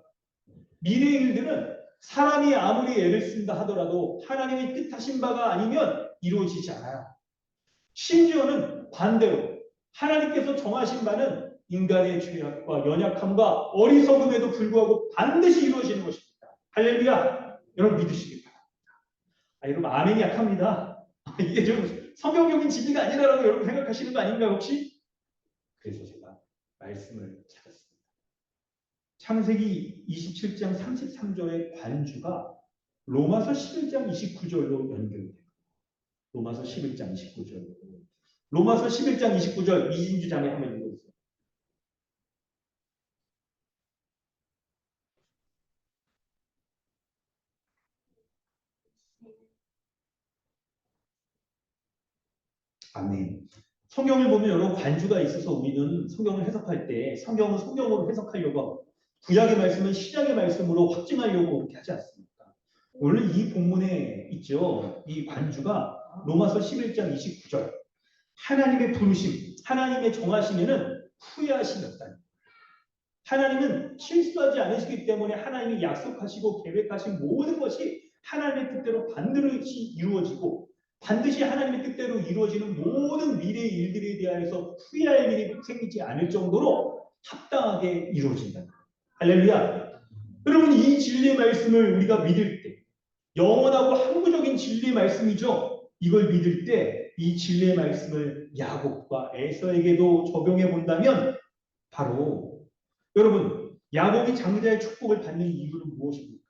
미래의 일들은 사람이 아무리 애를 쓴다 하더라도 하나님의 뜻하신 바가 아니면 이루어지지 않아요. 심지어는 반대로 하나님께서 정하신 바는 인간의 죄악과 연약함과 어리석음에도 불구하고 반드시 이루어지는 것입니다. 할렐루야. 여러분 믿으시기 바랍니다. 여러분 아멘이 약합니다. 이게 좀 성경적인 진리가 아니라고 여러분 생각하시는 거 아닌가요 혹시? 그래서 제가 말씀을 찾았습니다. 창세기 27장 33절의 관주가 로마서 11장 29절로 연결돼요. 로마서 11장 29절. 로마서 11장 29절 이진주 자매 한번 읽어주세요. 아멘. 성경을 보면 여러 관주가 있어서 우리는 성경을 해석할 때 성경은 성경으로 해석하려고 하고 구약의 말씀은 신약의 말씀으로 확증하려고 그렇게 하지 않습니까? 오늘 이 본문에 있죠. 이 관주가 로마서 11장 29절 하나님의 부르심, 하나님의 정하심에는 후회하심이 없다는 거예요. 하나님은 실수하지 않으시기 때문에 하나님이 약속하시고 계획하신 모든 것이 하나님의 뜻대로 반드시 이루어지고 반드시 하나님의 뜻대로 이루어지는 모든 미래의 일들에 대하여서 후회할 일이 생기지 않을 정도로 합당하게 이루어진다. 할렐루야. 여러분 이 진리의 말씀을 우리가 믿을 때 영원하고 항구적인 진리의 말씀이죠. 이걸 믿을 때 이 진리의 말씀을 야곱과 에서에게도 적용해 본다면 바로 여러분 야곱이 장자의 축복을 받는 이유는 무엇입니까?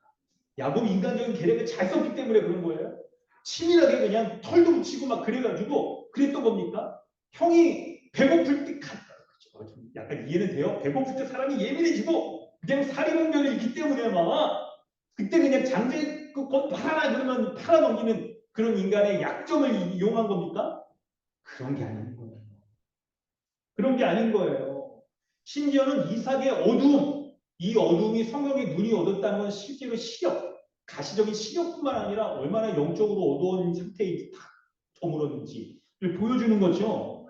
야곱이 인간적인 계략을 잘 썼기 때문에 그런 거예요. 치밀하게 그냥 털도 붙이고 막 그래가지고 그랬던 겁니까? 형이 배고플 때 약간 이해는 돼요. 배고플 때 사람이 예민해지고 그냥 사리분별이 있기 때문에 막 그때 그냥 장제 것 팔아라 그러면 팔아넘기는 그런 인간의 약점을 이용한 겁니까? 그런 게 아닌 거예요. 그런 게 아닌 거예요. 심지어는 이삭의 어두움, 이 어두움이 성령의 눈이 얻었다는 건 실제로 시력, 가시적인 시력뿐만 아니라 얼마나 영적으로 어두운 상태에 다 저물었는지를 보여주는 거죠.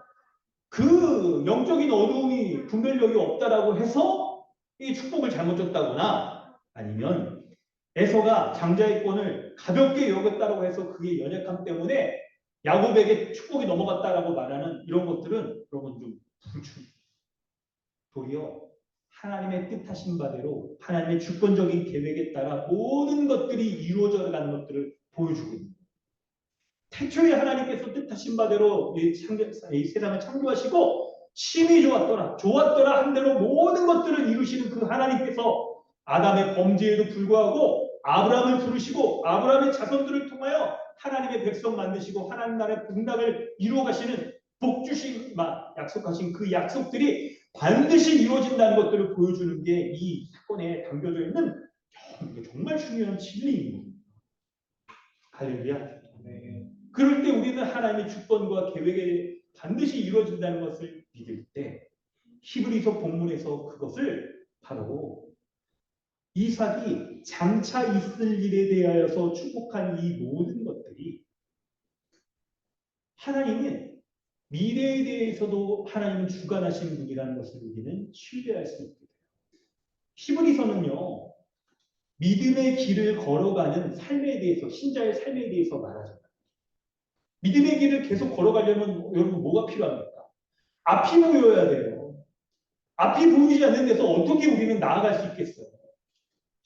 그 영적인 어두움이 분별력이 없다라고 해서 이 축복을 잘못 줬다거나 아니면 에서가 장자의 권을 가볍게 여겼다고 해서 그게 연약함 때문에 야곱에게 축복이 넘어갔다라고 말하는 이런 것들은 여러분 좀 불충. 도리어 하나님의 뜻하신 바대로 하나님의 주권적인 계획에 따라 모든 것들이 이루어져 가는 것들을 보여주고 있습니다. 태초에 하나님께서 뜻하신 바대로 이 세상을 창조하시고 심히 좋았더라 한 대로 모든 것들을 이루시는 그 하나님께서 아담의 범죄에도 불구하고 아브라함을 부르시고 아브라함의 자손들을 통하여 하나님의 백성 만드시고 하나님 나라의 복락을 이루어 가시는 복 주신 약속하신 그 약속들이 반드시 이루어진다는 것들을 보여주는 게 이 사건에 담겨져 있는 정말 중요한 진리입니다. 할렐루야. 네. 그럴 때 우리는 하나님의 주권과 계획에 반드시 이루어진다는 것을 믿을 때 히브리서 본문에서 그것을 바로 이삭이 장차 있을 일에 대하여서 축복한 이 모든 것들이 하나님은 미래에 대해서도 하나님은 주관하시는 분이라는 것을 우리는 신뢰할 수 있게 돼요. 히브리서는요. 믿음의 길을 걸어가는 삶에 대해서 신자의 삶에 대해서 말하잖아요. 믿음의 길을 계속 걸어가려면 여러분 뭐가 필요합니까? 앞이 보여야 돼요. 앞이 보이지 않는 데서 어떻게 우리는 나아갈 수 있겠어요?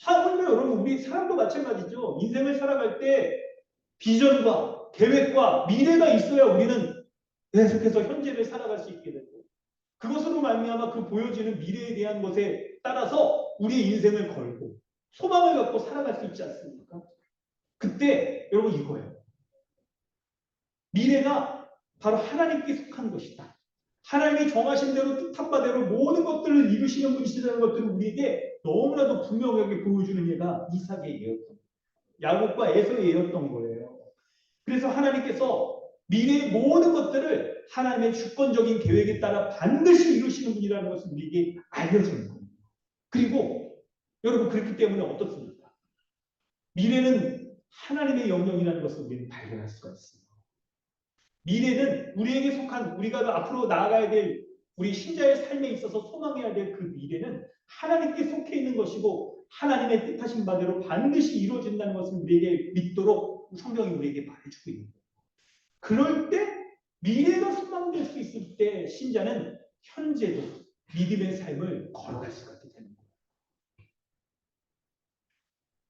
하물며 여러분 우리 사람도 마찬가지죠. 인생을 살아갈 때 비전과 계획과 미래가 있어야 우리는 계속해서 현재를 살아갈 수 있게 되고 그것으로 말미암아 그 보여지는 미래에 대한 것에 따라서 우리의 인생을 걸고 소망을 갖고 살아갈 수 있지 않습니까? 그때 여러분 이거예요. 미래가 바로 하나님께 속한 것이다. 하나님이 정하신 대로 뜻한 바대로 모든 것들을 이루시는 분이시라는 것들을 우리에게 너무나도 분명하게 보여주는 예가 이삭의 예였던 야곱과 에서의 예였던 거예요. 그래서 하나님께서 미래의 모든 것들을 하나님의 주권적인 계획에 따라 반드시 이루시는 분이라는 것을 우리에게 알려주는 거예요. 그리고 여러분 그렇기 때문에 어떻습니까? 미래는 하나님의 영역이라는 것을 우리는 발견할 수가 있습니다. 미래는 우리에게 속한 우리가 앞으로 나아가야 될 우리 신자의 삶에 있어서 소망해야 될 그 미래는 하나님께 속해 있는 것이고 하나님의 뜻하신 바대로 반드시 이루어진다는 것을 우리에게 믿도록 성경이 우리에게 말해주고 있는 거예요. 그럴 때 미래가 소망될 수 있을 때 신자는 현재도 믿음의 삶을 걸어갈 수가 있게 되는 거예요.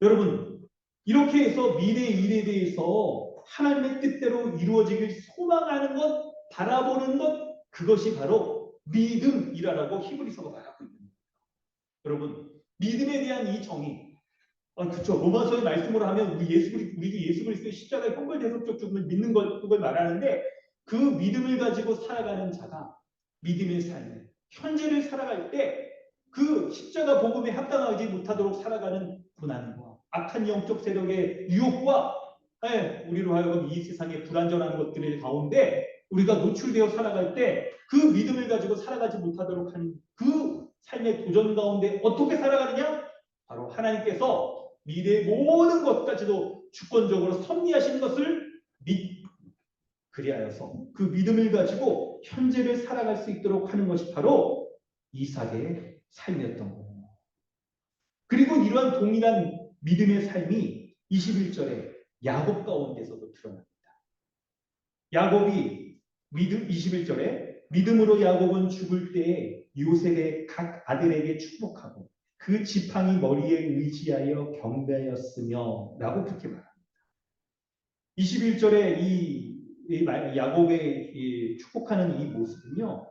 여러분 이렇게 해서 미래의 일에 대해서 하나님의 뜻대로 이루어지길 소망하는 것, 바라보는 것, 그것이 바로 믿음이라고 히브리서가 말하고 있는 거예요. 여러분, 믿음에 대한 이 정의, 그렇죠. 로마서의 말씀으로 하면 우리 예수 그리스도의 십자가의 형벌대속적 죽음을 믿는 그걸 말하는데 그 믿음을 가지고 살아가는 자가 믿음의 삶을 현재를 살아갈 때 그 십자가 복음에 합당하지 못하도록 살아가는 고난과 악한 영적 세력의 유혹과 우리로 하여금 이 세상의 불안전한 것들 가운데 우리가 노출되어 살아갈 때 그 믿음을 가지고 살아가지 못하도록 하는 그 삶의 도전 가운데 어떻게 살아가느냐? 바로 하나님께서 미래의 모든 것까지도 주권적으로 섭리하시는 것을 믿고 그리하여서 그 믿음을 가지고 현재를 살아갈 수 있도록 하는 것이 바로 이삭의 삶이었던 거예요. 그리고 이러한 동일한 믿음의 삶이 21절에 야곱 가운데서도 드러납니다. 야곱이 21절에 믿음으로 야곱은 죽을 때에 요셉의 각 아들에게 축복하고 그 지팡이 머리에 의지하여 경배하였으며 라고 그렇게 말합니다. 21절에 이 야곱의 축복하는 이 모습은요.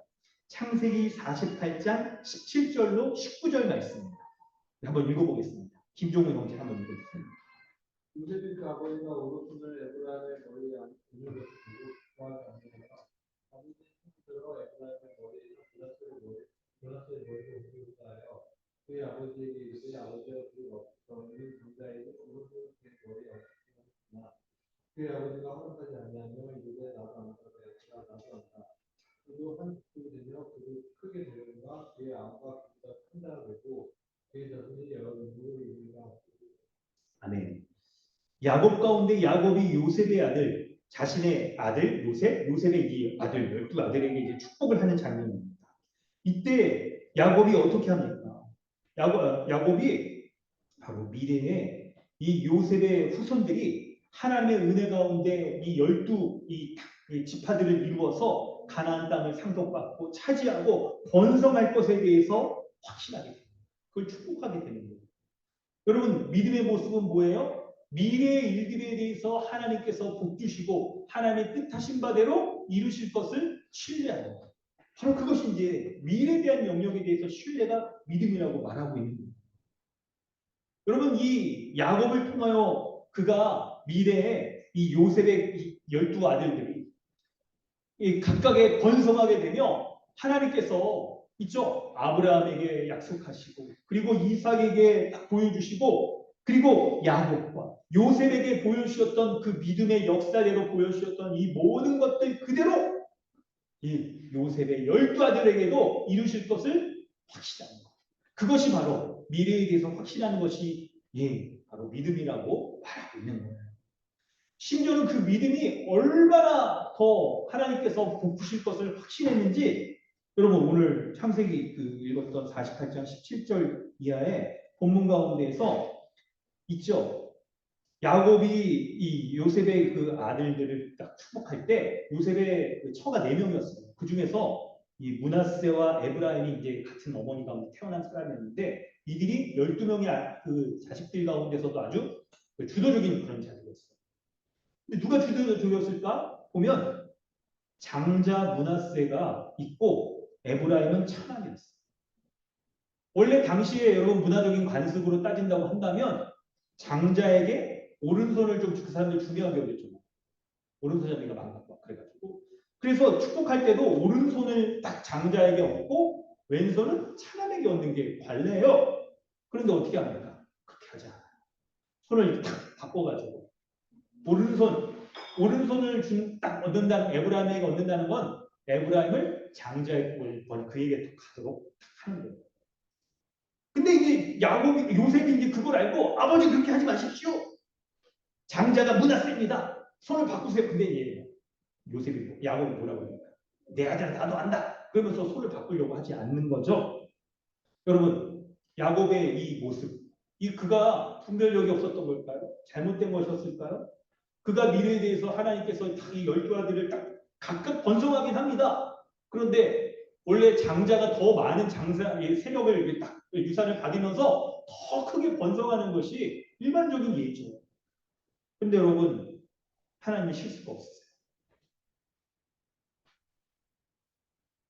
창세기 48장 17절로 19절 말씀입니다. 한번 읽어보겠습니다. 김종우 형제 한번 읽어주세요. 요셉이 그 아버지가 오른손을 에브라임의 머리에 앉는 것을 보고 좋아하지 않는구나. 아버지는 힘들어 에브라임의 머리에 문하세의 머리를 옮기고자 하여 그의 아버지에게 이르되 아버지와 그의 너는 장자에게 오른손을 그의 머리에 얹었구나. 그의 아버지가 허락하지 아니하며 이르되 나도 안다 나도 안다. 그도 한 족속이 되며 그도 크게 되려니와 그의 암과 그보다 큰 자가 되고 그의 자손이 여러 민족을 이루리라. 아멘. 야곱 가운데 야곱이 요셉의 아들, 자신의 아들 요셉의 이 아들, 12아들에게 이제 축복을 하는 장면입니다. 이때 야곱이 어떻게 합니까? 야곱이 바로 미래에 이 요셉의 후손들이 하나님의 은혜 가운데 이 12이 지파들을 이루어서 가나안 땅을 상속받고 차지하고 번성할 것에 대해서 확신하게 됩니다. 그걸 축복하게 되는 거예요. 여러분, 믿음의 모습은 뭐예요? 미래의 일들에 대해서 하나님께서 복 주시고 하나님의 뜻하신 바대로 이루실 것을 신뢰하는 거예요. 바로 그것이 이제 미래에 대한 영역에 대해서 신뢰가 믿음이라고 말하고 있는 거예요. 여러분, 이 야곱을 통하여 그가 미래에 이 요셉의 이 12아들들이 이 각각의 번성하게 되며 하나님께서 있죠. 아브라함에게 약속하시고 그리고 이삭에게 딱 보여주시고 그리고 야곱과 요셉에게 보여주셨던 그 믿음의 역사대로 보여주셨던 이 모든 것들 그대로 이 요셉의 12아들에게도 이루실 것을 확신하는 것. 그것이 바로 미래에 대해서 확신하는 것이 바로 믿음이라고 말하고 있는 거예요. 심지어는 그 믿음이 얼마나 더 하나님께서 복 주실 것을 확신했는지 여러분 오늘 창세기 읽었던 48장 17절 이하의 본문 가운데에서 있죠. 야곱이 이 요셉의 그 아들들을 딱 축복할 때 요셉의 그 처가 4명이었어요. 그 중에서 이 므낫세와 에브라임이 이제 같은 어머니 가운데 태어난 사람이었는데 이들이 12명의 그 자식들 가운데서도 아주 주도적인 그런 자들이었어요. 근데 누가 주도적이었을까? 보면 장자 므낫세가 있고 에브라임은 차남이었어요. 원래 당시에 여러분 문화적인 관습으로 따진다고 한다면 장자에게 오른손을 좀 그 사람들 중요하게 여겼죠. 오른손잡이가 많고 그래가지고 그래서 축복할 때도 오른손을 딱 장자에게 얹고 왼손은 차남에게 얹는 게 관례예요. 그런데 어떻게 합니까? 그렇게 하지 않아요. 손을 탁 바꿔가지고 오른손을 딱 얻는다는 에브라임에게 얻는다는 건 에브라임을 장자의 그에게 또 가도록 하는 거예요. 근데 이제 요셉이 이제 그걸 알고 아버지 그렇게 하지 마십시오. 장자가 므낫세입니다. 손을 바꾸세요. 근데 야곱이 뭐라고 합니까? 내 아들 나도 안다. 그러면서 손을 바꾸려고 하지 않는 거죠. 여러분 야곱의 이 모습, 그가 분별력이 없었던 걸까요? 잘못된 것이었을까요? 그가 미래에 대해서 하나님께서 이 12아들을 딱 각각 번성하긴 합니다. 그런데 원래 장자가 더 많은 세력을 딱 유산을 받으면서 더 크게 번성하는 것이 일반적인 예죠. 근데 여러분 하나님이 실수가 없었어요.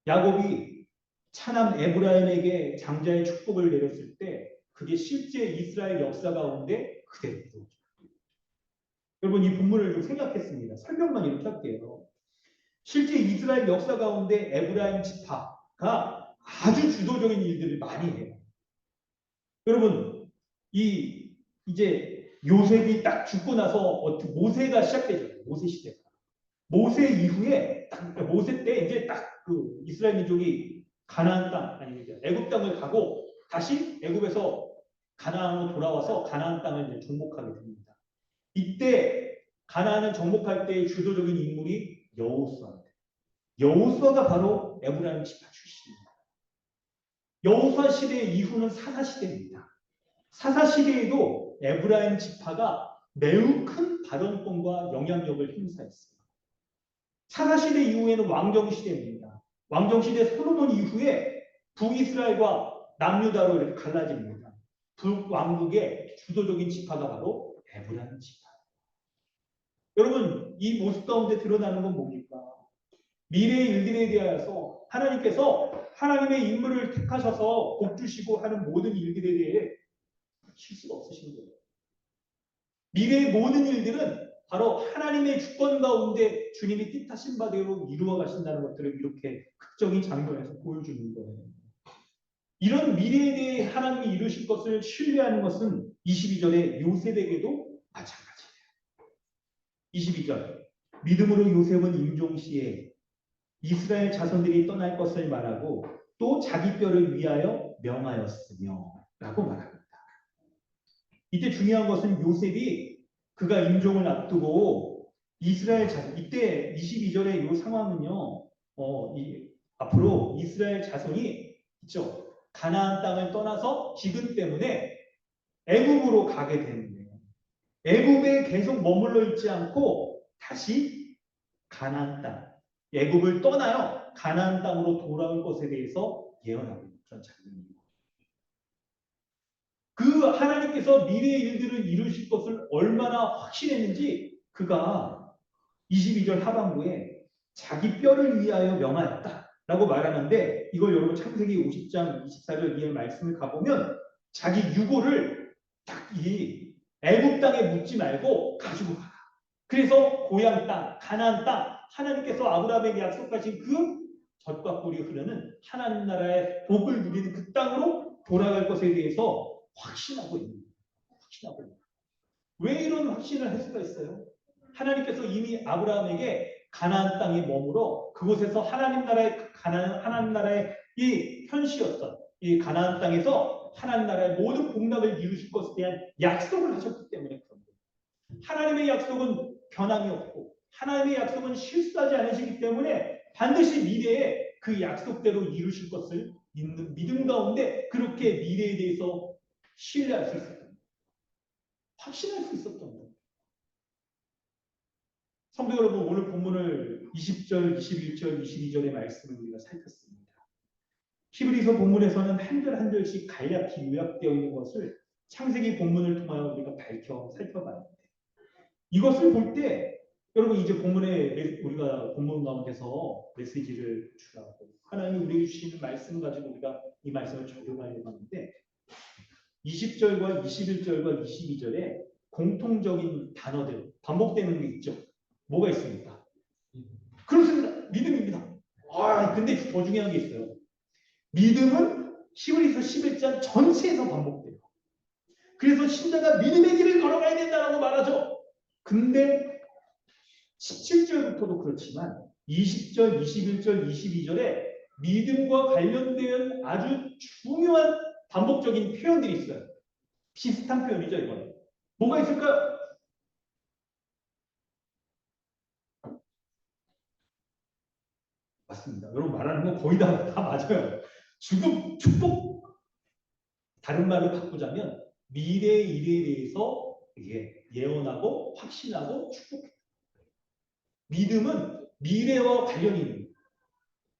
야곱이 차남 에브라임에게 장자의 축복을 내렸을 때 그게 실제 이스라엘 역사 가운데 그대로 이루어져요. 여러분 이 본문을 좀 생각했습니다. 설명만 이렇게 할게요. 실제 이스라엘 역사 가운데 에브라임 지파가 아주 주도적인 일들을 많이 해요. 여러분 이제 요셉이 딱 죽고 나서 모세가 시작되죠. 모세 시대가. 모세 이후에 모세 때 이제 딱 그 이스라엘 민족이 가나안 땅 아니 애굽 땅을 가고 다시 애굽에서 가나안으로 돌아와서 가나안 땅을 이제 정복하게 됩니다. 이때 가나안을 정복할 때의 주도적인 인물이 여호수아입니다. 여호수아가 바로 에브라임 지파 출신입니다. 여호수아 시대 이후는 사사 시대입니다. 사사 시대에도 에브라임 지파가 매우 큰 발언권과 영향력을 행사했습니다. 사사 시대 이후에는 왕정 시대입니다. 왕정 시대 솔로몬 이후에 북이스라엘과 남유다로 이렇게 갈라집니다. 북왕국의 주도적인 지파가 바로 에브라임 지파. 여러분 이 모습 가운데 드러나는 건 뭡니까? 미래의 일들에 대하여서 하나님께서 하나님의 인물을 택하셔서 복 주시고 하는 모든 일들에 대해 실수가 없으신 거예요. 미래의 모든 일들은 바로 하나님의 주권 가운데 주님이 뜻하신 바대로 이루어 가신다는 것들을 이렇게 극적인 장면에서 보여주는 거예요. 이런 미래에 대해 하나님이 이루실 것을 신뢰하는 것은 22절에 요셉에게도 마찬가지예요. 22절 믿음으로 요셉은 임종시에 이스라엘 자손들이 떠날 것을 말하고 또 자기 뼈를 위하여 명하였으며 라고 말합니다. 이때 중요한 것은 요셉이 그가 임종을 앞두고 이스라엘 자손, 이때 22절의 이 상황은요, 앞으로 이스라엘 자손이 있죠. 가나안 땅을 떠나서 기근 때문에 애굽으로 가게 되는데요. 애굽에 계속 머물러 있지 않고 다시 가나안 땅, 애굽을 떠나요. 가나안 땅으로 돌아올 것에 대해서 예언하고 있는 그런 장면입니다. 그 하나님께서 미래의 일들을 이루실 것을 얼마나 확신했는지 그가 22절 하반부에 자기 뼈를 위하여 명하였다라고 말하는데 이걸 여러분 창세기 50장 24절 이하의 말씀을 가보면 자기 유고를 딱 이 애굽 땅에 묻지 말고 가지고 가라. 그래서 고향 땅, 가나안 땅, 하나님께서 아브라함에게 약속하신 그 젖과 꿀이 흐르는 하나님 나라의 복을 누리는 그 땅으로 돌아갈 것에 대해서 확신하고 있는 거예요. 확신하고 있는 거예요. 왜 이런 확신을 할 수가 있어요? 하나님께서 이미 아브라함에게 가나안 땅에 머물러 그곳에서 하나님 나라의 이 현시였던 이 가나안 땅에서 하나님 나라의 모든 복락을 이루실 것에 대한 약속을 하셨기 때문에 그런 거예요. 하나님의 약속은 변함이 없고 하나님의 약속은 실수하지 않으시기 때문에 반드시 미래에 그 약속대로 이루실 것을 믿는 믿음 가운데 그렇게 미래에 대해서 신뢰할 수 있었던 거예요. 확신할 수 있었던 거예요. 성도 여러분, 오늘 본문을 20절, 21절, 22절의 말씀을 우리가 살폈습니다. 히브리서 본문에서는 한 절 한 절씩 간략히 요약되어 있는 것을 창세기 본문을 통하여 우리가 살펴봤는데 이것을 볼 때 여러분 이제 본문에 우리가 본문 가운데서 메시지를 주라고 하나님이 우리에게 주시는 말씀 가지고 우리가 이 말씀을 적용하려고 하는데 20절과 21절과 22절에 공통적인 단어들 반복되는 게 있죠. 뭐가 있습니까? 그렇습니다. 믿음입니다. 근데 더 중요한 게 있어요. 믿음은 히브리서 11장 전체에서 반복돼요. 그래서 신자가 믿음의 길을 걸어가야 된다고 말하죠. 근데 17절부터도 그렇지만 20절, 21절, 22절에 믿음과 관련된 아주 중요한 반복적인 표현들이 있어요. 비슷한 표현이죠, 이거는. 뭐가 있을까요? 맞습니다. 여러분 말하는 건 거의 다 맞아요. 죽음, 축복. 다른 말로 바꾸자면 미래의 일에 대해서 이게 예언하고 확신하고 축복해. 믿음은 미래와 관련이 있는 거예요.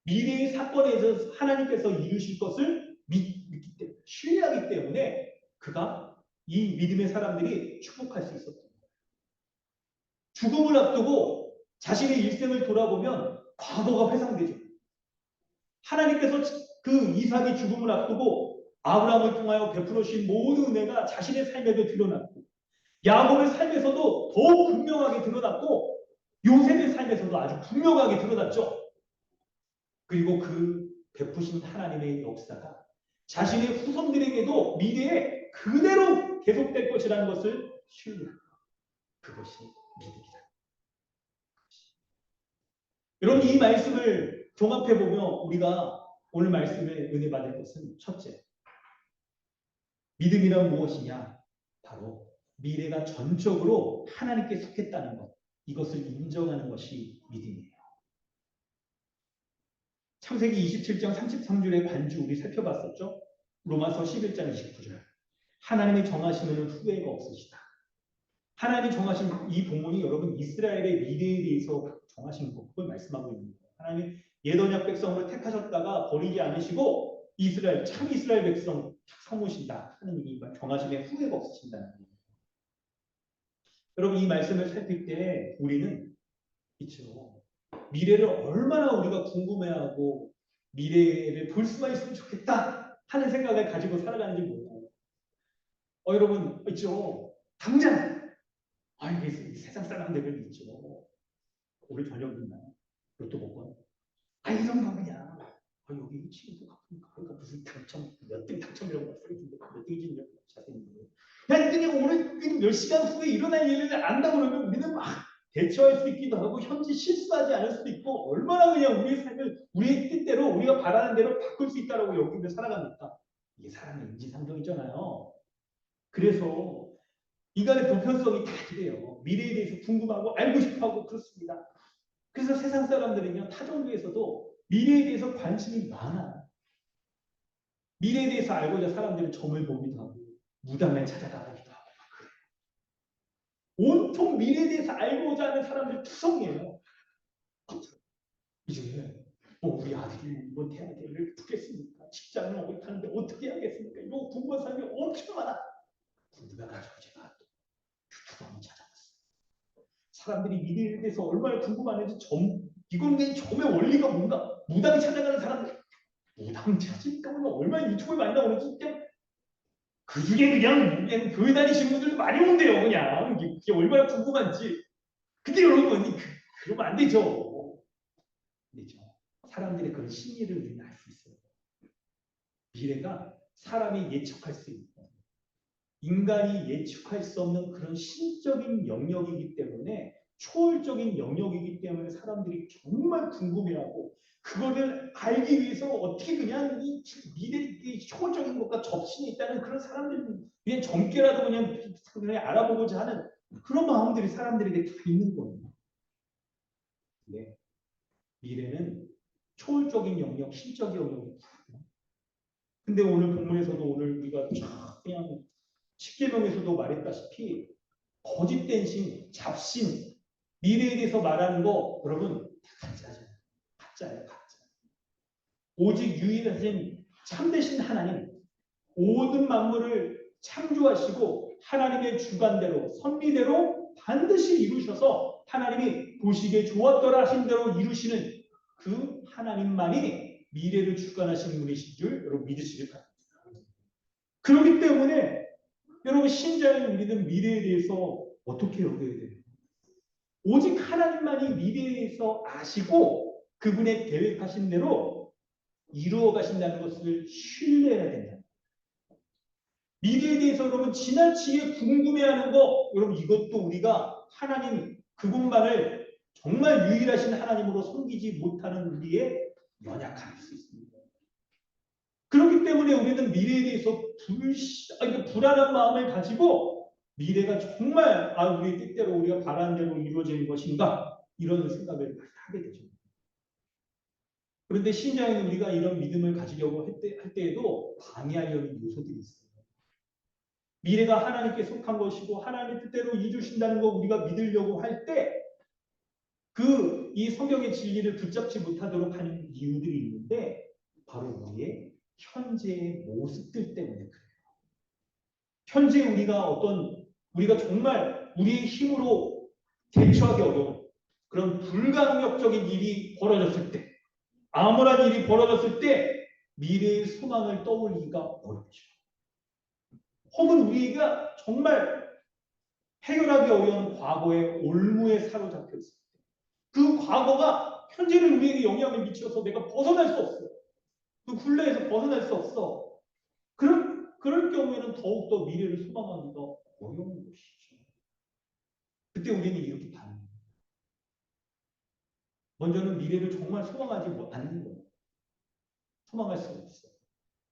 미래의 사건에서 하나님께서 이루실 것을 믿기 때문에 신뢰하기 때문에 그가 이 믿음의 사람들이 축복할 수 있었던 거예요. 죽음을 앞두고 자신의 일생을 돌아보면 과거가 회상되죠. 하나님께서 그 이삭의 죽음을 앞두고 아브라함을 통하여 베풀어 주신 모든 은혜가 자신의 삶에도 드러났고 야곱의 삶에서도 더욱 분명하게 드러났고 요셉의 삶에서도 아주 분명하게 드러났죠. 그리고 그 베푸신 하나님의 역사가 자신의 후손들에게도 미래에 그대로 계속될 것이라는 것을 신뢰합니다. 그것이 믿음이다. 여러분 이 말씀을 종합해보면 우리가 오늘 말씀에 은혜 받을 것은 첫째, 믿음이란 무엇이냐? 바로 미래가 전적으로 하나님께 속했다는 것, 이것을 인정하는 것이 믿음이에요. 창세기 27장 33절의 관주 우리 살펴봤었죠? 로마서 11장 29절. 하나님이 정하시면 후회가 없으시다. 하나님이 정하신 이 본문이 여러분 이스라엘의 미래에 대해서 정하신 것, 그걸 말씀하고 있는 거예요. 하나님이 옛언약 백성으로 택하셨다가 버리지 않으시고 이스라엘, 참 이스라엘 백성 삼으신다. 하나님이 정하심에 후회가 없으신다는 거예요. 여러분 이 말씀을 살필 때 우리는 있죠. 미래를 얼마나 우리가 궁금해하고 미래를 볼 수만 있으면 좋겠다 하는 생각을 가지고 살아가는지 몰라요. 여러분 있죠. 당장 아, 이게 세상 사람들을 믿죠. 오늘 저녁 있나? 로또 복권. 아, 이런 거 그냥. 아, 여기 친구 갚으니까 그러니까 무슨 당첨, 몇 등 당첨이라고 말씀해주는데 몇 등인지 자세히 모르겠어요. 그냥 오늘 몇 시간 후에 일어날 일을 안다고 그러면 우리는 막 대처할 수 있기도 하고 현재 실수하지 않을 수도 있고 얼마나 그냥 우리의 삶을 우리의 뜻대로 우리가 바라는 대로 바꿀 수 있다라고 여기며 살아갑니까? 이게 사람의 인지상정이잖아요. 그래서 인간의 보편성이 다 이래요. 미래에 대해서 궁금하고 알고 싶어하고 그렇습니다. 그래서 세상 사람들은요, 타종교에서도 미래에 대해서 관심이 많아요. 미래에 대해서 알고자 사람들은 점을 보기도 하고 무당을 찾아다니기도 하고 그래요. 온통 미래에 대해서 알고자 하는 사람들 투성이에요. 이제 우리 아들이 이번 대학을 붙겠습니까? 직장을 못하는데 어떻게 하겠습니까? 이거 궁금한 사람이 엄청 많아. 궁금해가지고 제가 유튜브 한번 찾아봤어요. 사람들이 미래에 대해서 얼마나 궁금하는지 이건 왜 점의 원리가 뭔가 무당 찾아가는 사람들 무당 찾으니까 얼마나 유튜브에 많이 나오는지 그 중에 그냥 교회 다니시는 분들 많이 온대요. 그냥 이게 얼마나 궁금한지. 근데 여러분 그러면 안 되죠. 되죠. 사람들의 그런 심리를 우리는 알 수 있어요. 미래가 사람이 예측할 수 있는 인간이 예측할 수 없는 그런 신적인 영역이기 때문에 초월적인 영역이기 때문에 사람들이 정말 궁금해하고 그거를 알기 위해서 어떻게 그냥 이 미래 초월적인 것과 접신이 있다는 그런 사람들은 그냥 젊게라도 그냥 알아보고자 하는 그런 마음들이 사람들에게 다 있는 거예요. 네. 미래는 초월적인 영역, 신적인 영역이 근데 오늘 본문에서도 오늘 우리가 그냥 십계명에서도 말했다시피 거짓된 신, 잡신, 미래에 대해서 말하는 거 여러분 가짜잖아요. 가짜예요, 가짜. 오직 유일하신 참되신 하나님, 모든 만물을 창조하시고 하나님의 주관대로 선미대로 반드시 이루셔서 하나님이 보시기에 좋았더라 하신 대로 이루시는 그 하나님만이 미래를 주관하시는 분이신 줄 여러분 믿으시길 바랍니다. 그렇기 때문에 여러분 신자인 우리는 미래에 대해서 어떻게 여겨야 돼요? 오직 하나님만이 미래에 대해서 아시고 그분의 계획하신 대로 이루어 가신다는 것을 신뢰해야 된다. 미래에 대해서 여러분 지나치게 궁금해하는 거 여러분 이것도 우리가 하나님 그분만을 정말 유일하신 하나님으로 섬기지 못하는 우리의 연약함일 수 있습니다. 그렇기 때문에 우리는 미래에 대해서 불안한 마음을 가지고 미래가 정말 우리의 뜻대로 우리가 바라는 대로 이루어지는 것인가 이런 생각을 하게 되죠. 그런데 신자인 우리가 이런 믿음을 가지려고 할 때에도 방해하려는 요소들이 있어요. 미래가 하나님께 속한 것이고 하나님의 뜻대로 이루신다는 거 우리가 믿으려고 할 때 이 성경의 진리를 붙잡지 못하도록 하는 이유들이 있는데 바로 우리의 현재의 모습들 때문에 그래요. 현재 우리가 정말 우리의 힘으로 대처하기 어려운 그런 불가항력적인 일이 벌어졌을 때 암울한 일이 벌어졌을 때 미래의 소망을 떠올리기가 어렵죠. 혹은 우리가 정말 해결하기 어려운 과거의 올무에 사로잡혀 있을 때 그 과거가 현재는 우리에게 영향을 미쳐서 내가 벗어날 수 없어요. 그 굴레에서 벗어날 수 없어. 그럴 경우에는 더욱더 미래를 소망하기가 어려운 것이죠. 그때 우리는 이렇게 반응해요. 먼저는 미래를 정말 소망하지 않는 거예요. 소망할 수가 없어요.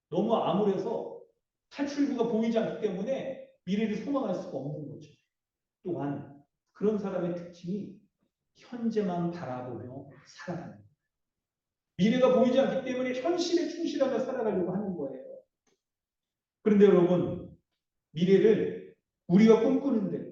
너무 암울해서 탈출구가 보이지 않기 때문에 미래를 소망할 수가 없는 거죠. 또한 그런 사람의 특징이 현재만 바라보며 살아가는 거예요. 미래가 보이지 않기 때문에 현실에 충실하며 살아가려고 하는 거예요. 그런데 여러분, 미래를 우리가 꿈꾸는 대로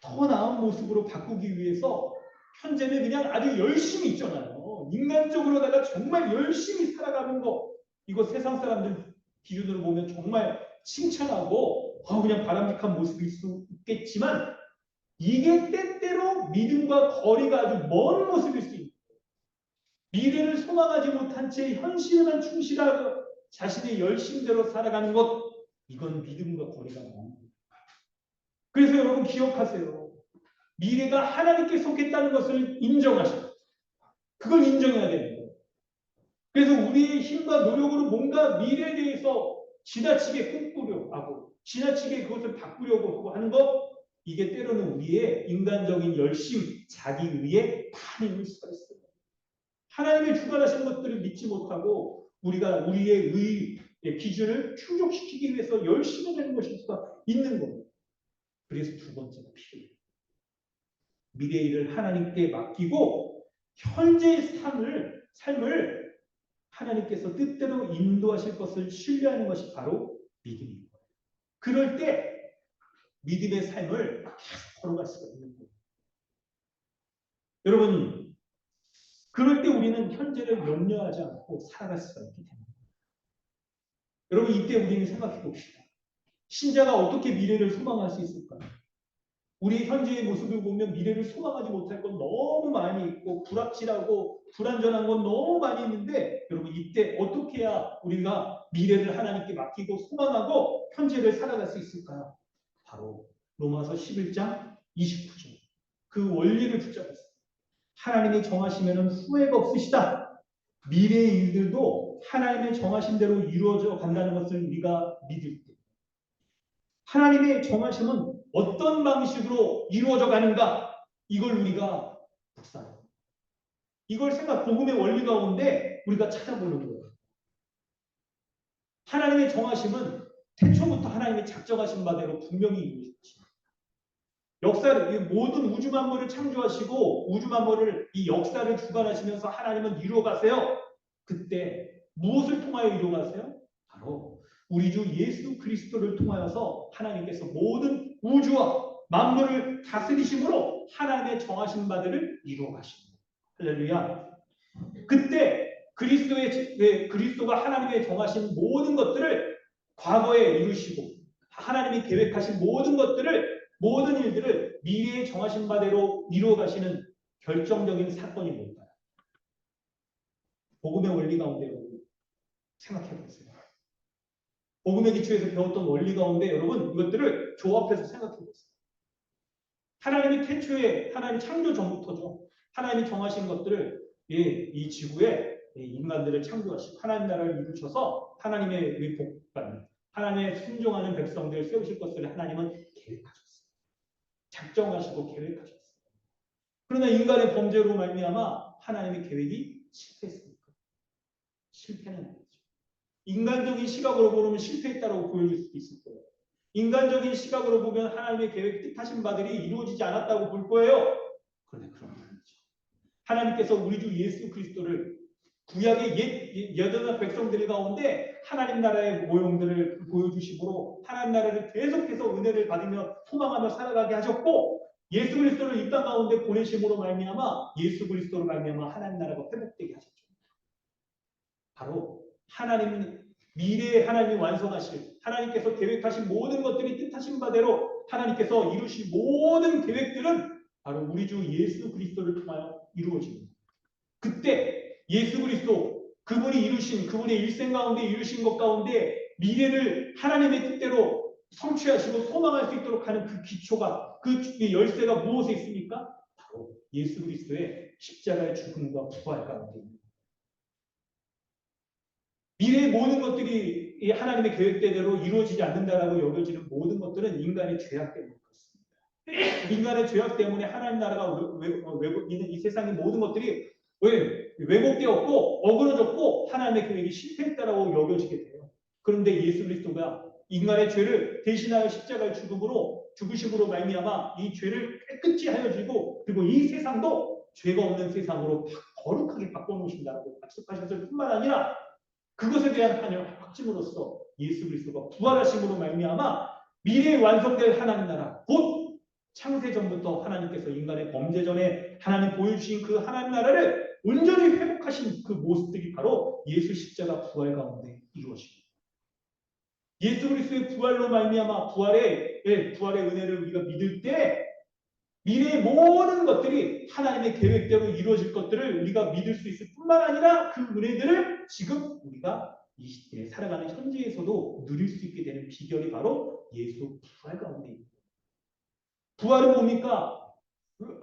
더 나은 모습으로 바꾸기 위해서 현재는 그냥 아주 열심히 있잖아요. 인간적으로다가 정말 열심히 살아가는 거 이거 세상 사람들 기준으로 보면 정말 칭찬하고 그냥 바람직한 모습일 수 있겠지만 이게 때때로 믿음과 거리가 아주 먼 모습일 수 있는 거예요. 미래를 소망하지 못한 채 현실에만 충실하고 자신의 열심대로 살아가는 것 이건 믿음과 거리가 먼 거예요. 그래서 여러분 기억하세요. 미래가 하나님께 속했다는 것을 인정하셔. 그걸 인정해야 되는 거예요. 그래서 우리의 힘과 노력으로 뭔가 미래에 대해서 지나치게 꿈꾸려 하고 지나치게 그것을 바꾸려고 하고 하는 것, 이게 때로는 우리의 인간적인 열심, 자기의에 반응일 수가 있어요. 하나님의 주관하신 것들을 믿지 못하고 우리가 우리의 의의 기준을 충족시키기 위해서 열심히 하는 것일 수가 있는 거예요. 그래서 두 번째가 필요해요. 미래의 일을 하나님께 맡기고 현재의 삶을 하나님께서 뜻대로 인도하실 것을 신뢰하는 것이 바로 믿음입니다. 그럴 때 믿음의 삶을 계속 걸어갈 수가 있는 거예요. 여러분, 그럴 때 우리는 현재를 염려하지 않고 살아갈 수가 있기 때문입니다. 여러분, 이때 우리는 생각해 봅시다. 신자가 어떻게 미래를 소망할 수 있을까요? 우리 현재의 모습을 보면 미래를 소망하지 못할 건 너무 많이 있고 불확실하고 불안전한 건 너무 많이 있는데, 여러분, 이때 어떻게 해야 우리가 미래를 하나님께 맡기고 소망하고 현재를 살아갈 수 있을까요? 바로 로마서 11장 29절 그 원리를 붙잡았어요. 하나님이 정하시면 후회가 없으시다. 미래의 일들도 하나님의 정하신 대로 이루어져 간다는 것을 우리가 믿을 때, 하나님의 정하심은 어떤 방식으로 이루어져 가는가, 이걸 우리가 묵상해요. 이걸 복음의 원리 가운데 우리가 찾아보는 거예요. 하나님의 정하심은 태초부터 하나님이 작정하신 바대로 분명히 이루어졌습니다. 역사를, 모든 우주 만물을 창조하시고 우주 만물을, 이 역사를 주관하시면서 하나님은 이루어가세요. 그때 무엇을 통하여 이루어가세요? 바로 우리 주 예수 그리스도를 통하여서 하나님께서 모든 우주와 만물을 다스리심으로 하나님의 정하신 바들을 이루어가십니다. 할렐루야. 그때 그리스도가 하나님의 정하신 모든 것들을 과거에 이루시고 하나님이 계획하신 모든 일들을 미래에 정하신 바대로 이루어가시는 결정적인 사건이 뭘까요? 복음의 원리 가운데 여러분 생각해 보세요. 복음의 기초에서 배웠던 원리 가운데 여러분 이것들을 조합해서 생각해 보세요. 하나님이 태초에, 하나님 창조 전부터죠. 하나님이 정하신 것들을 이 지구에 인간들을 창조하시고 하나님 나라를 이루셔서 하나님의 복받는, 하나님의 순종하는 백성들을 세우실 것을 하나님은 계획하셨어요. 작정하시고 계획하셨어요. 그러나 인간의 범죄로 말미암아 하나님의 계획이 실패했습니까? 실패는 아니죠. 인간적인 시각으로 보면 실패했다고 보여줄 수도 있을 거예요. 인간적인 시각으로 보면 하나님의 계획, 뜻하신 바들이 이루어지지 않았다고 볼 거예요. 그런데 그런 건 아니죠. 하나님께서 우리 주 예수 그리스도를 구약의 여전한 백성들 가운데 하나님 나라의 모형들을 보여주심으로 하나님 나라를 계속해서 은혜를 받으며 소망하며 살아가게 하셨고, 예수 그리스도를 이 땅 가운데 보내심으로 말미암아 예수 그리스도로 말미암아 하나님 나라가 회복되게 하셨죠. 바로 미래에 하나님이 완성하실, 하나님께서 계획하신 모든 것들이 뜻하신 바대로 하나님께서 이루신 모든 계획들은 바로 우리 주 예수 그리스도를 통하여 이루어집니다. 그때 예수 그리스도, 그분이 일생 가운데 이루신 것 가운데 미래를 하나님의 뜻대로 성취하시고 소망할 수 있도록 하는 그 기초가, 그 열쇠가 무엇에 있습니까? 바로 예수 그리스도의 십자가의 죽음과 부활 가운데 있습니다. 미래의 모든 것들이 하나님의 계획대로 이루어지지 않는다라고 여겨지는 모든 것들은 인간의 죄악 때문에 그렇습니다. 인간의 죄악 때문에 하나님 나라가 있는 이 세상의 모든 것들이 왜곡되었고 어그러졌고 하나님의 계획이 실패했다라고 여겨지게 돼요. 그런데 예수 그리스도가 인간의 죄를 대신하여 십자가의 죽으심으로 말미암아 이 죄를 깨끗이 하여지고, 그리고 이 세상도 죄가 없는 세상으로 거룩하게 바꿔놓으신다고 약속하셨을 뿐만 아니라 그것에 대한 확증으로서 예수 그리스도가 부활하심으로 말미암아 미래에 완성될 하나님 나라, 곧 창세 전부터 하나님께서 인간의 범죄 전에 하나님 보여주신 그 하나님 나라를 온전히 회복하신 그 모습들이 바로 예수 십자가 부활 가운데 이루어집니다. 예수 그리스도의 부활로 말미암아 부활의 은혜를 우리가 믿을 때 미래의 모든 것들이 하나님의 계획대로 이루어질 것들을 우리가 믿을 수 있을 뿐만 아니라 그 은혜들을 지금 우리가 이 시대에 살아가는 현재에서도 누릴 수 있게 되는 비결이 바로 예수 부활 가운데 있습니다. 부활은 뭡니까?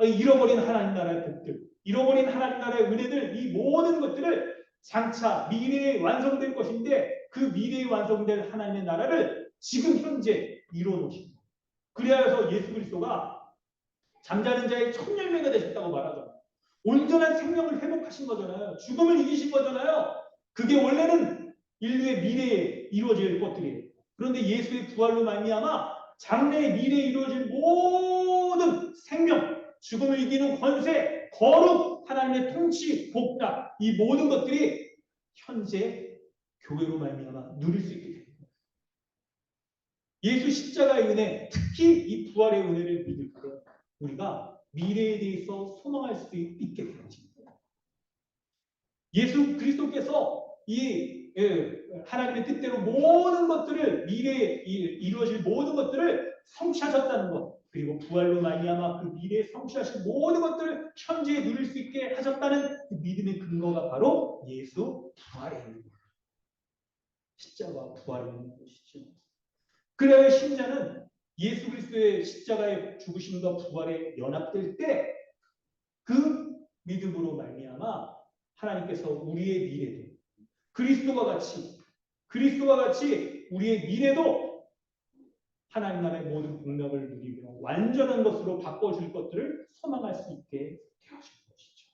잃어버린 하나님 나라의 복들, 잃어버린 하나님 나라의 은혜들, 이 모든 것들을 장차 미래에 완성될 것인데 그 미래에 완성될 하나님의 나라를 지금 현재 이루어 놓으십니다. 그래서 예수 그리스도가 잠자는 자의 첫 열매가 되셨다고 말하잖아요. 온전한 생명을 회복하신 거잖아요. 죽음을 이기신 거잖아요. 그게 원래는 인류의 미래에 이루어질 것들이에요. 그런데 예수의 부활로 말미암아 장래의 미래에 이루어질 모든 생명, 죽음을 이기는 권세, 거룩, 하나님의 통치, 복락, 이 모든 것들이 현재 교회로 말미암아 누릴 수 있게 됩니다. 예수 십자가의 은혜, 특히 이 부활의 은혜를 믿을 때 우리가 미래에 대해서 소망할 수 있게 되어집니다. 예수 그리스도께서 이 하나님의 뜻대로 모든 것들을 미래에 이루어질 모든 것들을 성취하셨다는 것, 그리고 부활로 말미암아 그 미래에 성취하신 모든 것들을 현재에 누릴 수 있게 하셨다는 그 믿음의 근거가 바로 예수 부활에 있는 거예요. 십자가 부활에 있는 것이죠. 그래야 신자는 예수 그리스도의 십자가의 죽으심과 부활에 연합될 때 그 믿음으로 말미암아 하나님께서 우리의 미래도 그리스도와 같이 우리의 미래도 하나님 나라의 모든 복락을 누리며 완전한 것으로 바꿔줄 것들을 소망할 수 있게 되어진 것이죠.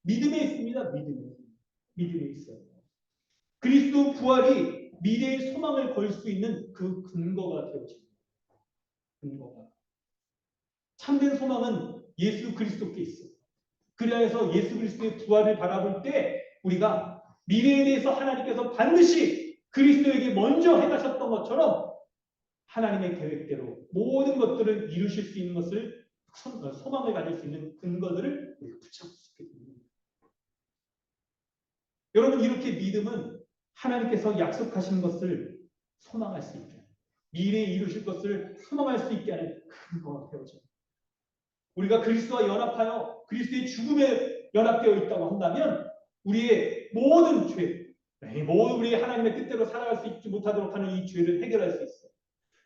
믿음에 있습니다. 믿음에 있어요. 그리스도 부활이 미래의 소망을 걸 수 있는 그 근거가 되어집니다. 근거가. 참된 소망은 예수 그리스도께 있어요. 그래서 예수 그리스도의 부활을 바라볼 때 우리가 미래에 대해서 하나님께서 반드시 그리스도에게 먼저 행하셨던 것처럼 하나님의 계획대로 모든 것들을 이루실 수 있는 것을 소망을 가질 수 있는 근거들을 우리가 붙잡을 수 있게 됩니다. 여러분, 이렇게 믿음은 하나님께서 약속하신 것을 소망할 수 있게, 미래에 이루실 것을 소망할 수 있게 하는 근거가 되어집니다. 우리가 그리스도와 연합하여 그리스도의 죽음에 연합되어 있다고 한다면 우리의 모든 죄, 모든 우리 하나님의 뜻대로 살아갈 수 있지 못하도록 하는 이 죄를 해결할 수 있어요.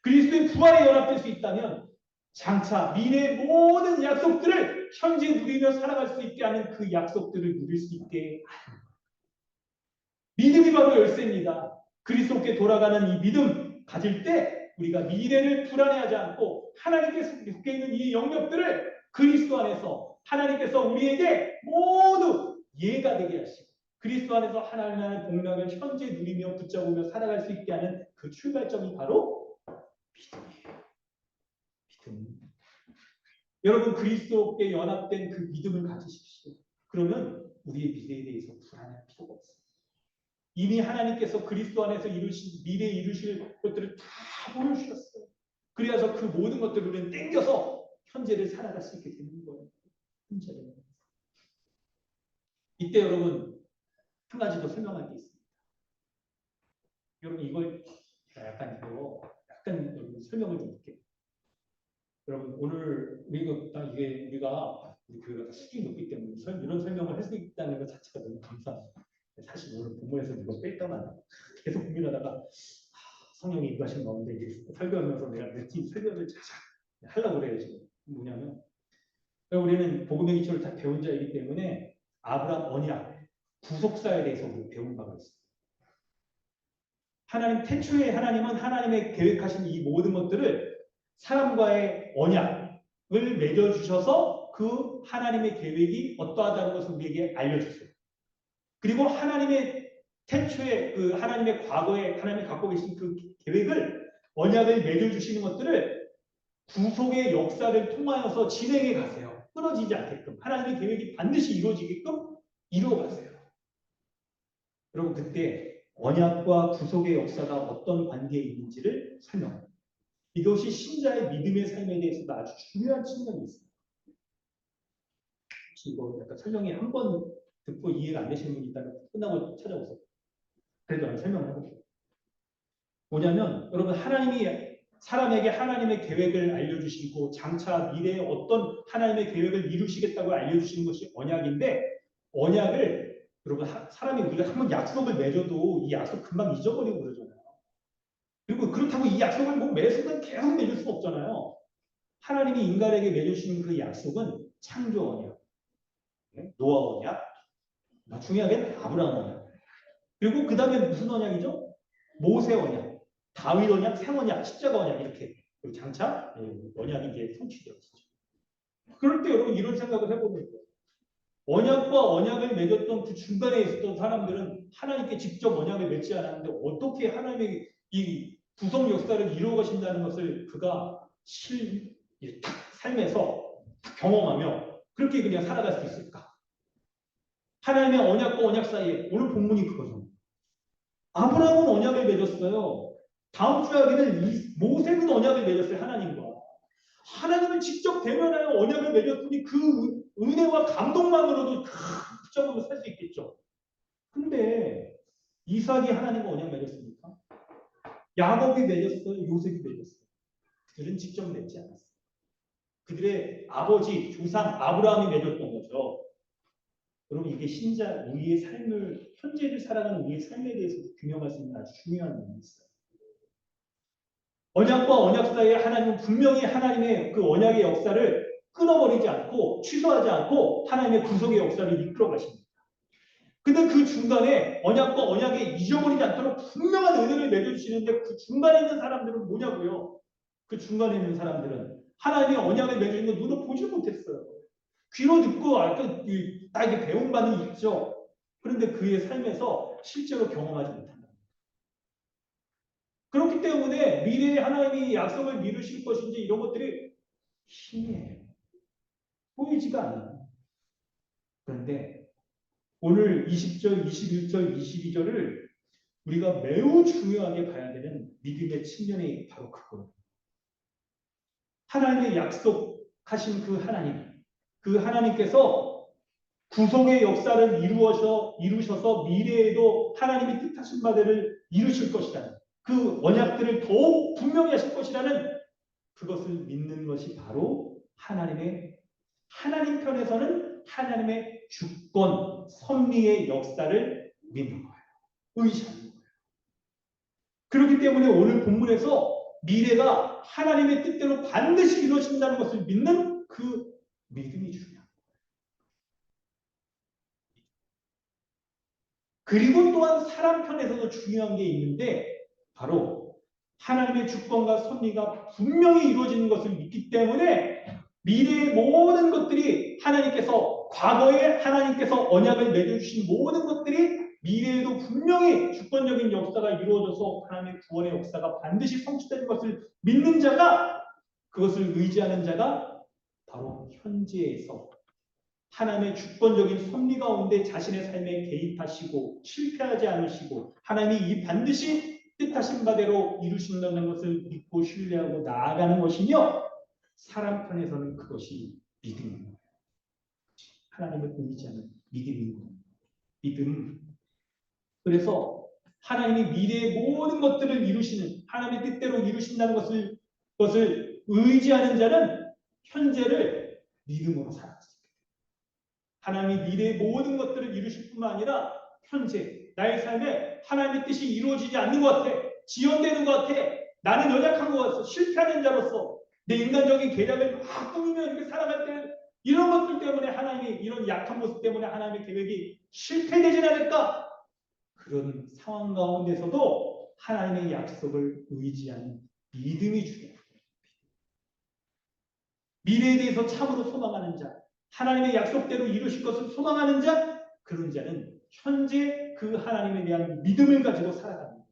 그리스도의 부활에 연합될 수 있다면 장차 미래의 모든 약속들을 현재 누리며 살아갈 수 있게 하는 그 약속들을 누릴 수 있게 하는 거예요. 믿음이 바로 열쇠입니다. 그리스도께 돌아가는 이 믿음 가질 때 우리가 미래를 불안해하지 않고 하나님께서 속해 있는 이 영역들을 그리스도 안에서 하나님께서 우리에게 모두 예가 되게 하시고 그리스도 안에서 하나님의 복락을 현재 누리며 붙잡으며 살아갈 수 있게 하는 그 출발점이 바로 믿음이에요. 믿음. 여러분, 그리스도께 연합된 그 믿음을 가지십시오. 그러면 우리의 미래에 대해서 불안할 필요가 없어요. 이미 하나님께서 그리스도 안에서 미래에 이루실 것들을 다 보여주셨어요. 그래서 그 모든 것들을 우리는 땡겨서 현재를 살아갈 수 있게 되는 거예요. 현재를. 이때 여러분, 한 가지 더 설명할 게 있습니다. 여러분, 이걸 약간 여러분 설명을 좀 드릴게요. 여러분, 오늘 우리가 우리 교회가 수준이 높기 때문에 이런 설명을 할 수 있다는 것 자체가 너무 감사합니다. 사실 오늘 본문에서 이거 뺄까만 계속 고민하다가 성령이 임하신 가운데 설교하면서 내가 몇 설교를 하려고 그래요. 지금 뭐냐면 우리는 복음의 기초를 다 배운 자이기 때문에 아브라함 언약 구속사에 대해서 우리 배운 바가 있습니다. 하나님 태초에 하나님은 하나님의 계획하신 이 모든 것들을 사람과의 언약을 맺어주셔서 그 하나님의 계획이 어떠하다는 것을 우리에게 알려주세요. 그리고 하나님의 태초에 그 하나님의 과거에 하나님이 갖고 계신 그 계획을 언약을 맺어주시는 것들을 구속의 역사를 통하여서 진행해 가세요. 끊어지지 않게끔 하나님의 계획이 반드시 이루어지게끔 이루어 가세요. 여러분, 그때 언약과 구속의 역사가 어떤 관계에 있는지를 설명합니다. 이것이 신자의 믿음의 삶에 대해서도 아주 중요한 측면이 있습니다. 혹시 이거 약간 설명이 한 번 듣고 이해가 안 되시는 분이 있다면 끝나고 찾아오세요. 그래도 ನಾನು 설명을 해볼게요. 뭐냐면 여러분, 하나님이 사람에게 하나님의 계획을 알려주시고 장차 미래에 어떤 하나님의 계획을 이루시겠다고 알려주시는 것이 언약인데, 언약을 여러분 사람이 우리가 한번 약속을 맺어도 이 약속 금방 잊어버리고 그러잖아요. 그리고 그렇다고 이 약속을 뭐 매 순간 계속 맺을 수가 없잖아요. 하나님이 인간에게 맺으신 그 약속은 창조 언약, 노아 언약, 중요하게 아브라함 언약. 그리고 그 다음에 무슨 언약이죠? 모세 언약, 다윗 언약, 생 언약, 십자가 언약 이렇게 장차 언약이 이제 성취되었죠. 그럴 때 여러분 이런 생각을 해보는 거예요. 언약과 언약을 맺었던 그 중간에 있었던 사람들은 하나님께 직접 언약을 맺지 않았는데 어떻게 하나님의 이 구속 역사를 이루어 가신다는 것을 그가 삶에서 경험하며 그렇게 그냥 살아갈 수 있을까? 하나님의 언약과 언약 사이에 오늘 본문이 그거죠. 아브라함은 언약을 맺었어요. 다음 주 이야기는 모세는 언약을 맺었어요. 하나님과. 하나님을 직접 대면하여 언약을 맺었으니 그 은혜와 감동만으로도 붙잡으로 살 수 있겠죠. 근데 이삭이 하나님과 언약 맺었습니까? 야곱이 맺었어요. 요셉이 맺었어요. 그들은 직접 맺지 않았어요. 그들의 아버지, 조상 아브라함이 맺었던 거죠. 여러분 이게 신자 우리의 삶을 현재를 살아가는 우리의 삶에 대해서 균형할 수 있는 아주 중요한 면이 있어요. 언약과 언약 사이에 하나님은 분명히 하나님의 그 언약의 역사를 끊어버리지 않고 취소하지 않고 하나님의 구속의 역사를 이끌어 가십니다. 근데 그 중간에 언약과 언약에 잊어버리지 않도록 분명한 은혜를 맺어주시는데 그 중간에 있는 사람들은 뭐냐고요? 그 중간에 있는 사람들은 하나님의 언약을 맺어주는 걸 눈으로 보지 못했어요. 귀로 듣고 나에게 배운 바는 있죠. 그런데 그의 삶에서 실제로 경험하지 못한다. 그렇기 때문에 미래에 하나님이 약속을 이루실 것인지 이런 것들이 희미해요. 보이지가 않아요. 그런데 오늘 20절, 21절, 22절을 우리가 매우 중요하게 봐야 되는 믿음의 측면이 바로 그거예요. 하나님의 약속하신 그 하나님께서 구속의 역사를 이루셔서 미래에도 하나님이 뜻하신 바들을 이루실 것이라는 그 언약들을 더욱 분명히 하실 것이라는 그것을 믿는 것이 바로 하나님 편에서는 하나님의 주권, 섭리의 역사를 믿는 거예요. 의지하는 거예요. 그렇기 때문에 오늘 본문에서 미래가 하나님의 뜻대로 반드시 이루어진다는 것을 믿는 그 믿음이 중요합니다. 그리고 또한 사람 편에서도 중요한 게 있는데 바로 하나님의 주권과 섭리가 분명히 이루어지는 것을 믿기 때문에 미래의 모든 것들이 과거에 하나님께서 언약을 맺어주신 모든 것들이 미래에도 분명히 주권적인 역사가 이루어져서 하나님의 구원의 역사가 반드시 성취되는 것을 믿는 자가 그것을 의지하는 자가 바로 현재에서 하나님의 주권적인 섭리 가운데 자신의 삶에 개입하시고 실패하지 않으시고 하나님이 이 반드시 뜻하신 바대로 이루신다는 것을 믿고 신뢰하고 나아가는 것이며 사람 편에서는 그것이 믿음입니다. 하나님을 의지하는 믿음입니다. 믿음. 그래서 하나님이 미래의 모든 것들을 이루시는 하나님의 뜻대로 이루신다는 것을 의지하는 자는 현재를 믿음으로 살아갑니다. 하나님이 미래의 모든 것들을 이루실 뿐만 아니라 현재 나의 삶에 하나님의 뜻이 이루어지지 않는 것 같아. 지연되는 것 같아. 나는 연약한 것 같아. 실패하는 자로서 내 인간적인 계략을 막 꾸미며 이렇게 살아갈 때 이런 것들 때문에 하나님이 이런 약한 모습 때문에 하나님의 계획이 실패되지 않을까? 그런 상황 가운데서도 하나님의 약속을 의지하는 믿음이 중요합니다. 미래에 대해서 참으로 소망하는 자, 하나님의 약속대로 이루실 것을 소망하는 자, 그런 자는 현재 그 하나님에 대한 믿음을 가지고 살아갑니다.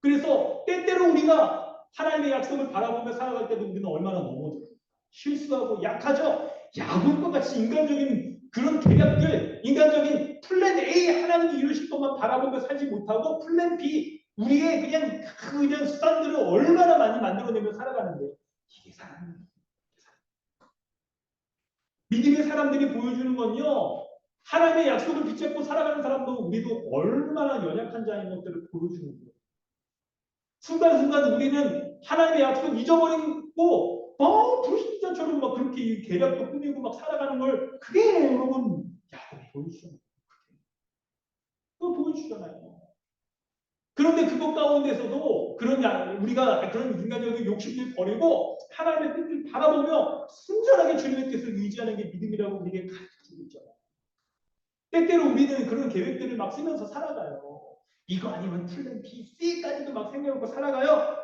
그래서 때때로 우리가 하나님의 약속을 바라보며 살아갈 때도 우리는 얼마나 넘어져요. 실수하고 약하죠. 야곱과 같이 인간적인 그런 계략들, 인간적인 플랜 A 하나님이 이루실 것만 바라보며 살지 못하고 플랜 B 우리의 그냥 수단들을 얼마나 많이 만들어내며 살아가는데 이게 사람입니다. 믿음의 사람들이 보여주는 건요. 하나님의 약속을 붙잡고 살아가는 사람도 우리도 얼마나 연약한 자인 것들을 보여주는 거예요. 순간순간 우리는 하나님의 약속 잊어버리고 불신자처럼 막 그렇게 계략도 꾸미고 막 살아가는 걸 그게 여러분 야곱이 보여주잖아요. 그거 보여주잖아요. 그런 그런데 그것 가운데서도 우리가 그런 인간적인 욕심을 버리고 하나님의 뜻을 바라보며 순전하게 주님의 뜻을 의지하는 게 믿음이라고 우리에게 가르쳐주고 있잖아요. 때때로 우리는 그런 계획들을 막 쓰면서 살아가요. 이거 아니면 플랜 B, C까지도 막 생각하고 살아가요.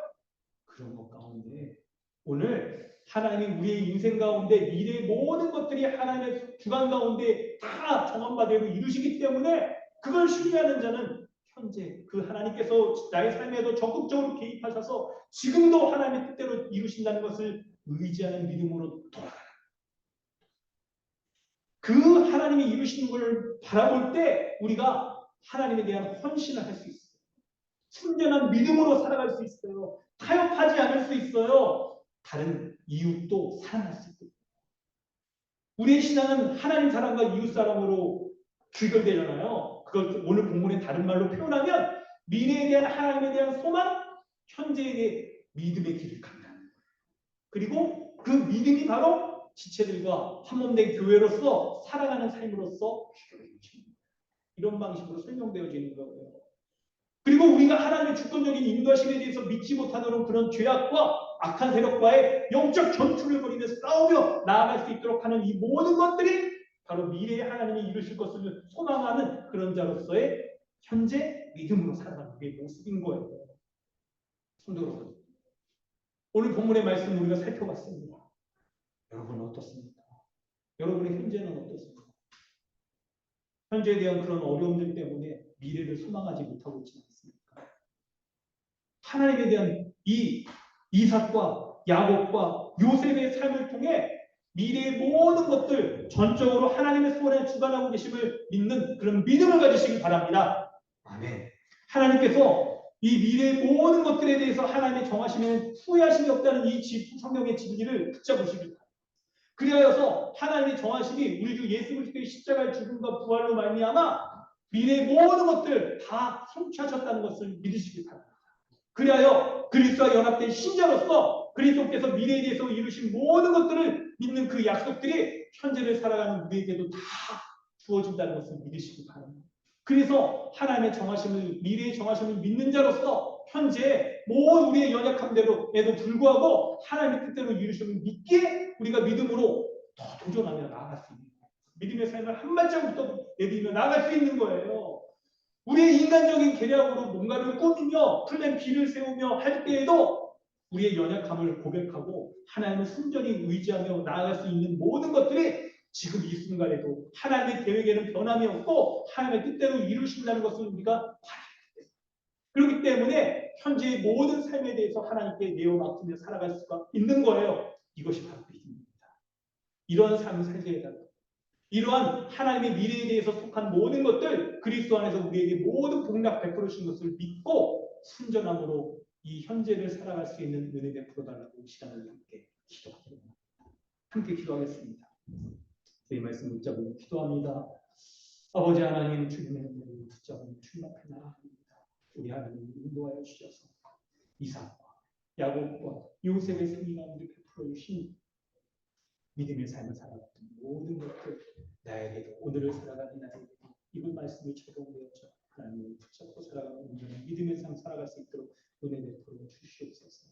그런 것 가운데 오늘 하나님이 우리의 인생 가운데 미래의 모든 것들이 하나님의 주관 가운데 다 정한바대로 이루시기 때문에 그걸 신뢰하는 자는 현재 그 하나님께서 나의 삶에도 적극적으로 개입하셔서 지금도 하나님의 뜻대로 이루신다는 것을 의지하는 믿음으로 돌아가라. 그 하나님이 이루시는 것을 바라볼 때 우리가 하나님에 대한 헌신을 할 수 있어요. 순전한 믿음으로 살아갈 수 있어요. 타협하지 않을 수 있어요. 다른 이웃도 사랑할 수 있어요. 우리의 신앙은 하나님 사랑과 이웃 사랑으로 귀결되잖아요. 그걸 오늘 본문의 다른 말로 표현하면 미래에 대한 하나님에 대한 소망, 현재에 대해 믿음의 길을 간다. 그리고 그 믿음이 바로 지체들과 한몸된 교회로서 살아가는 삶으로서 이런 방식으로 설명되어지는 거예요. 그리고 우리가 하나님의 주권적인 인도하심에 대해서 믿지 못하도록 그런 죄악과 악한 세력과의 영적 전투를 벌이며 싸우며 나아갈 수 있도록 하는 이 모든 것들이 바로 미래에 하나님이 이루실 것을 소망하는 그런 자로서의 현재 믿음으로 살아가는 우리의 모습인 거예요. 성도 여러분, 오늘 본문의 말씀 우리가 살펴봤습니다. 여러분은 어떻습니까? 여러분의 현재는 어떻습니까? 현재에 대한 그런 어려움들 때문에 미래를 소망하지 못하고 있지 않습니까? 하나님에 대한 이 이삭과 야곱과 요셉의 삶을 통해 미래의 모든 것들 전적으로 하나님의 손에 주관하고 계심을 믿는 그런 믿음을 가지시길 바랍니다. 아멘. 하나님께서 이 미래의 모든 것들에 대해서 하나님의 정하시면 후회하심이 없다는 이 성경의 진리를 붙잡으시길 바랍니다. 그리하여서 하나님의 정하심이 우리 주 예수 그리스도의 십자가의 죽음과 부활로 말미암아 미래의 모든 것들 다 성취하셨다는 것을 믿으시길 바랍니다. 그리하여 그리스도와 연합된 신자로서 그리스도께서 미래에 대해서 이루신 모든 것들을 믿는 그 약속들이 현재를 살아가는 우리에게도 다 주어진다는 것을 믿으시기 바랍니다. 그래서 하나님의 정하심을 미래의 정하심을 믿는 자로서 현재 모든 우리의 연약함대로에도 불구하고 하나님의 뜻대로 이루심을 믿기에 우리가 믿음으로 더 도전하며 나아갈 수 있는 거예요. 믿음의 삶을 한 발자국부터 내딛으며 나아갈 수 있는 거예요. 우리의 인간적인 계략으로 뭔가를 꾸미며 플랜 B를 세우며 할 때에도 우리의 연약함을 고백하고 하나님을 순전히 의지하며 나아갈 수 있는 모든 것들이 지금 이 순간에도 하나님의 계획에는 변함이 없고 하나님의 뜻대로 이루신다는 것을 우리가 바라야 됩니다. 그렇기 때문에 현재의 모든 삶에 대해서 하나님께 내어 맡으며 살아갈 수가 있는 거예요. 이것이 바로 믿음입니다. 이러한 삶을 살게 해달라고. 이러한 하나님의 미래에 대해서 속한 모든 것들 그리스도 안에서 우리에게 모든 복락 베풀어 주신 것을 믿고 순전함으로 이 현재를 살아갈 수 있는 은혜 베풀어 달라고 시간을 함께 기도하겠습니다. 함께 기도하겠습니다. 이 말씀 붙잡고 기도합니다. 아버지 하나님 주님의 은혜를 붙잡고 주님 앞에 나아갑니다. 우리 하나님 인도하여 주셔서 이삭과 야곱과 요셉의 생애 가운데 베풀어 주신 믿음의 삶을 살아가는 모든 것들 나에게도 오늘을 살아가는 나에게도 이번 말씀을 적용되어서 하나님을 붙잡고 살아가는 온전한 믿음의 삶 살아갈 수 있도록 은혜 베풀어 주시옵소서.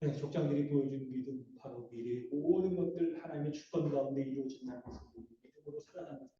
네, 족장들이 보여준 믿음 바로 미래의 모든 것들 하나님의 주권 가운데 이루어진다는 것을 믿음으로 살아가는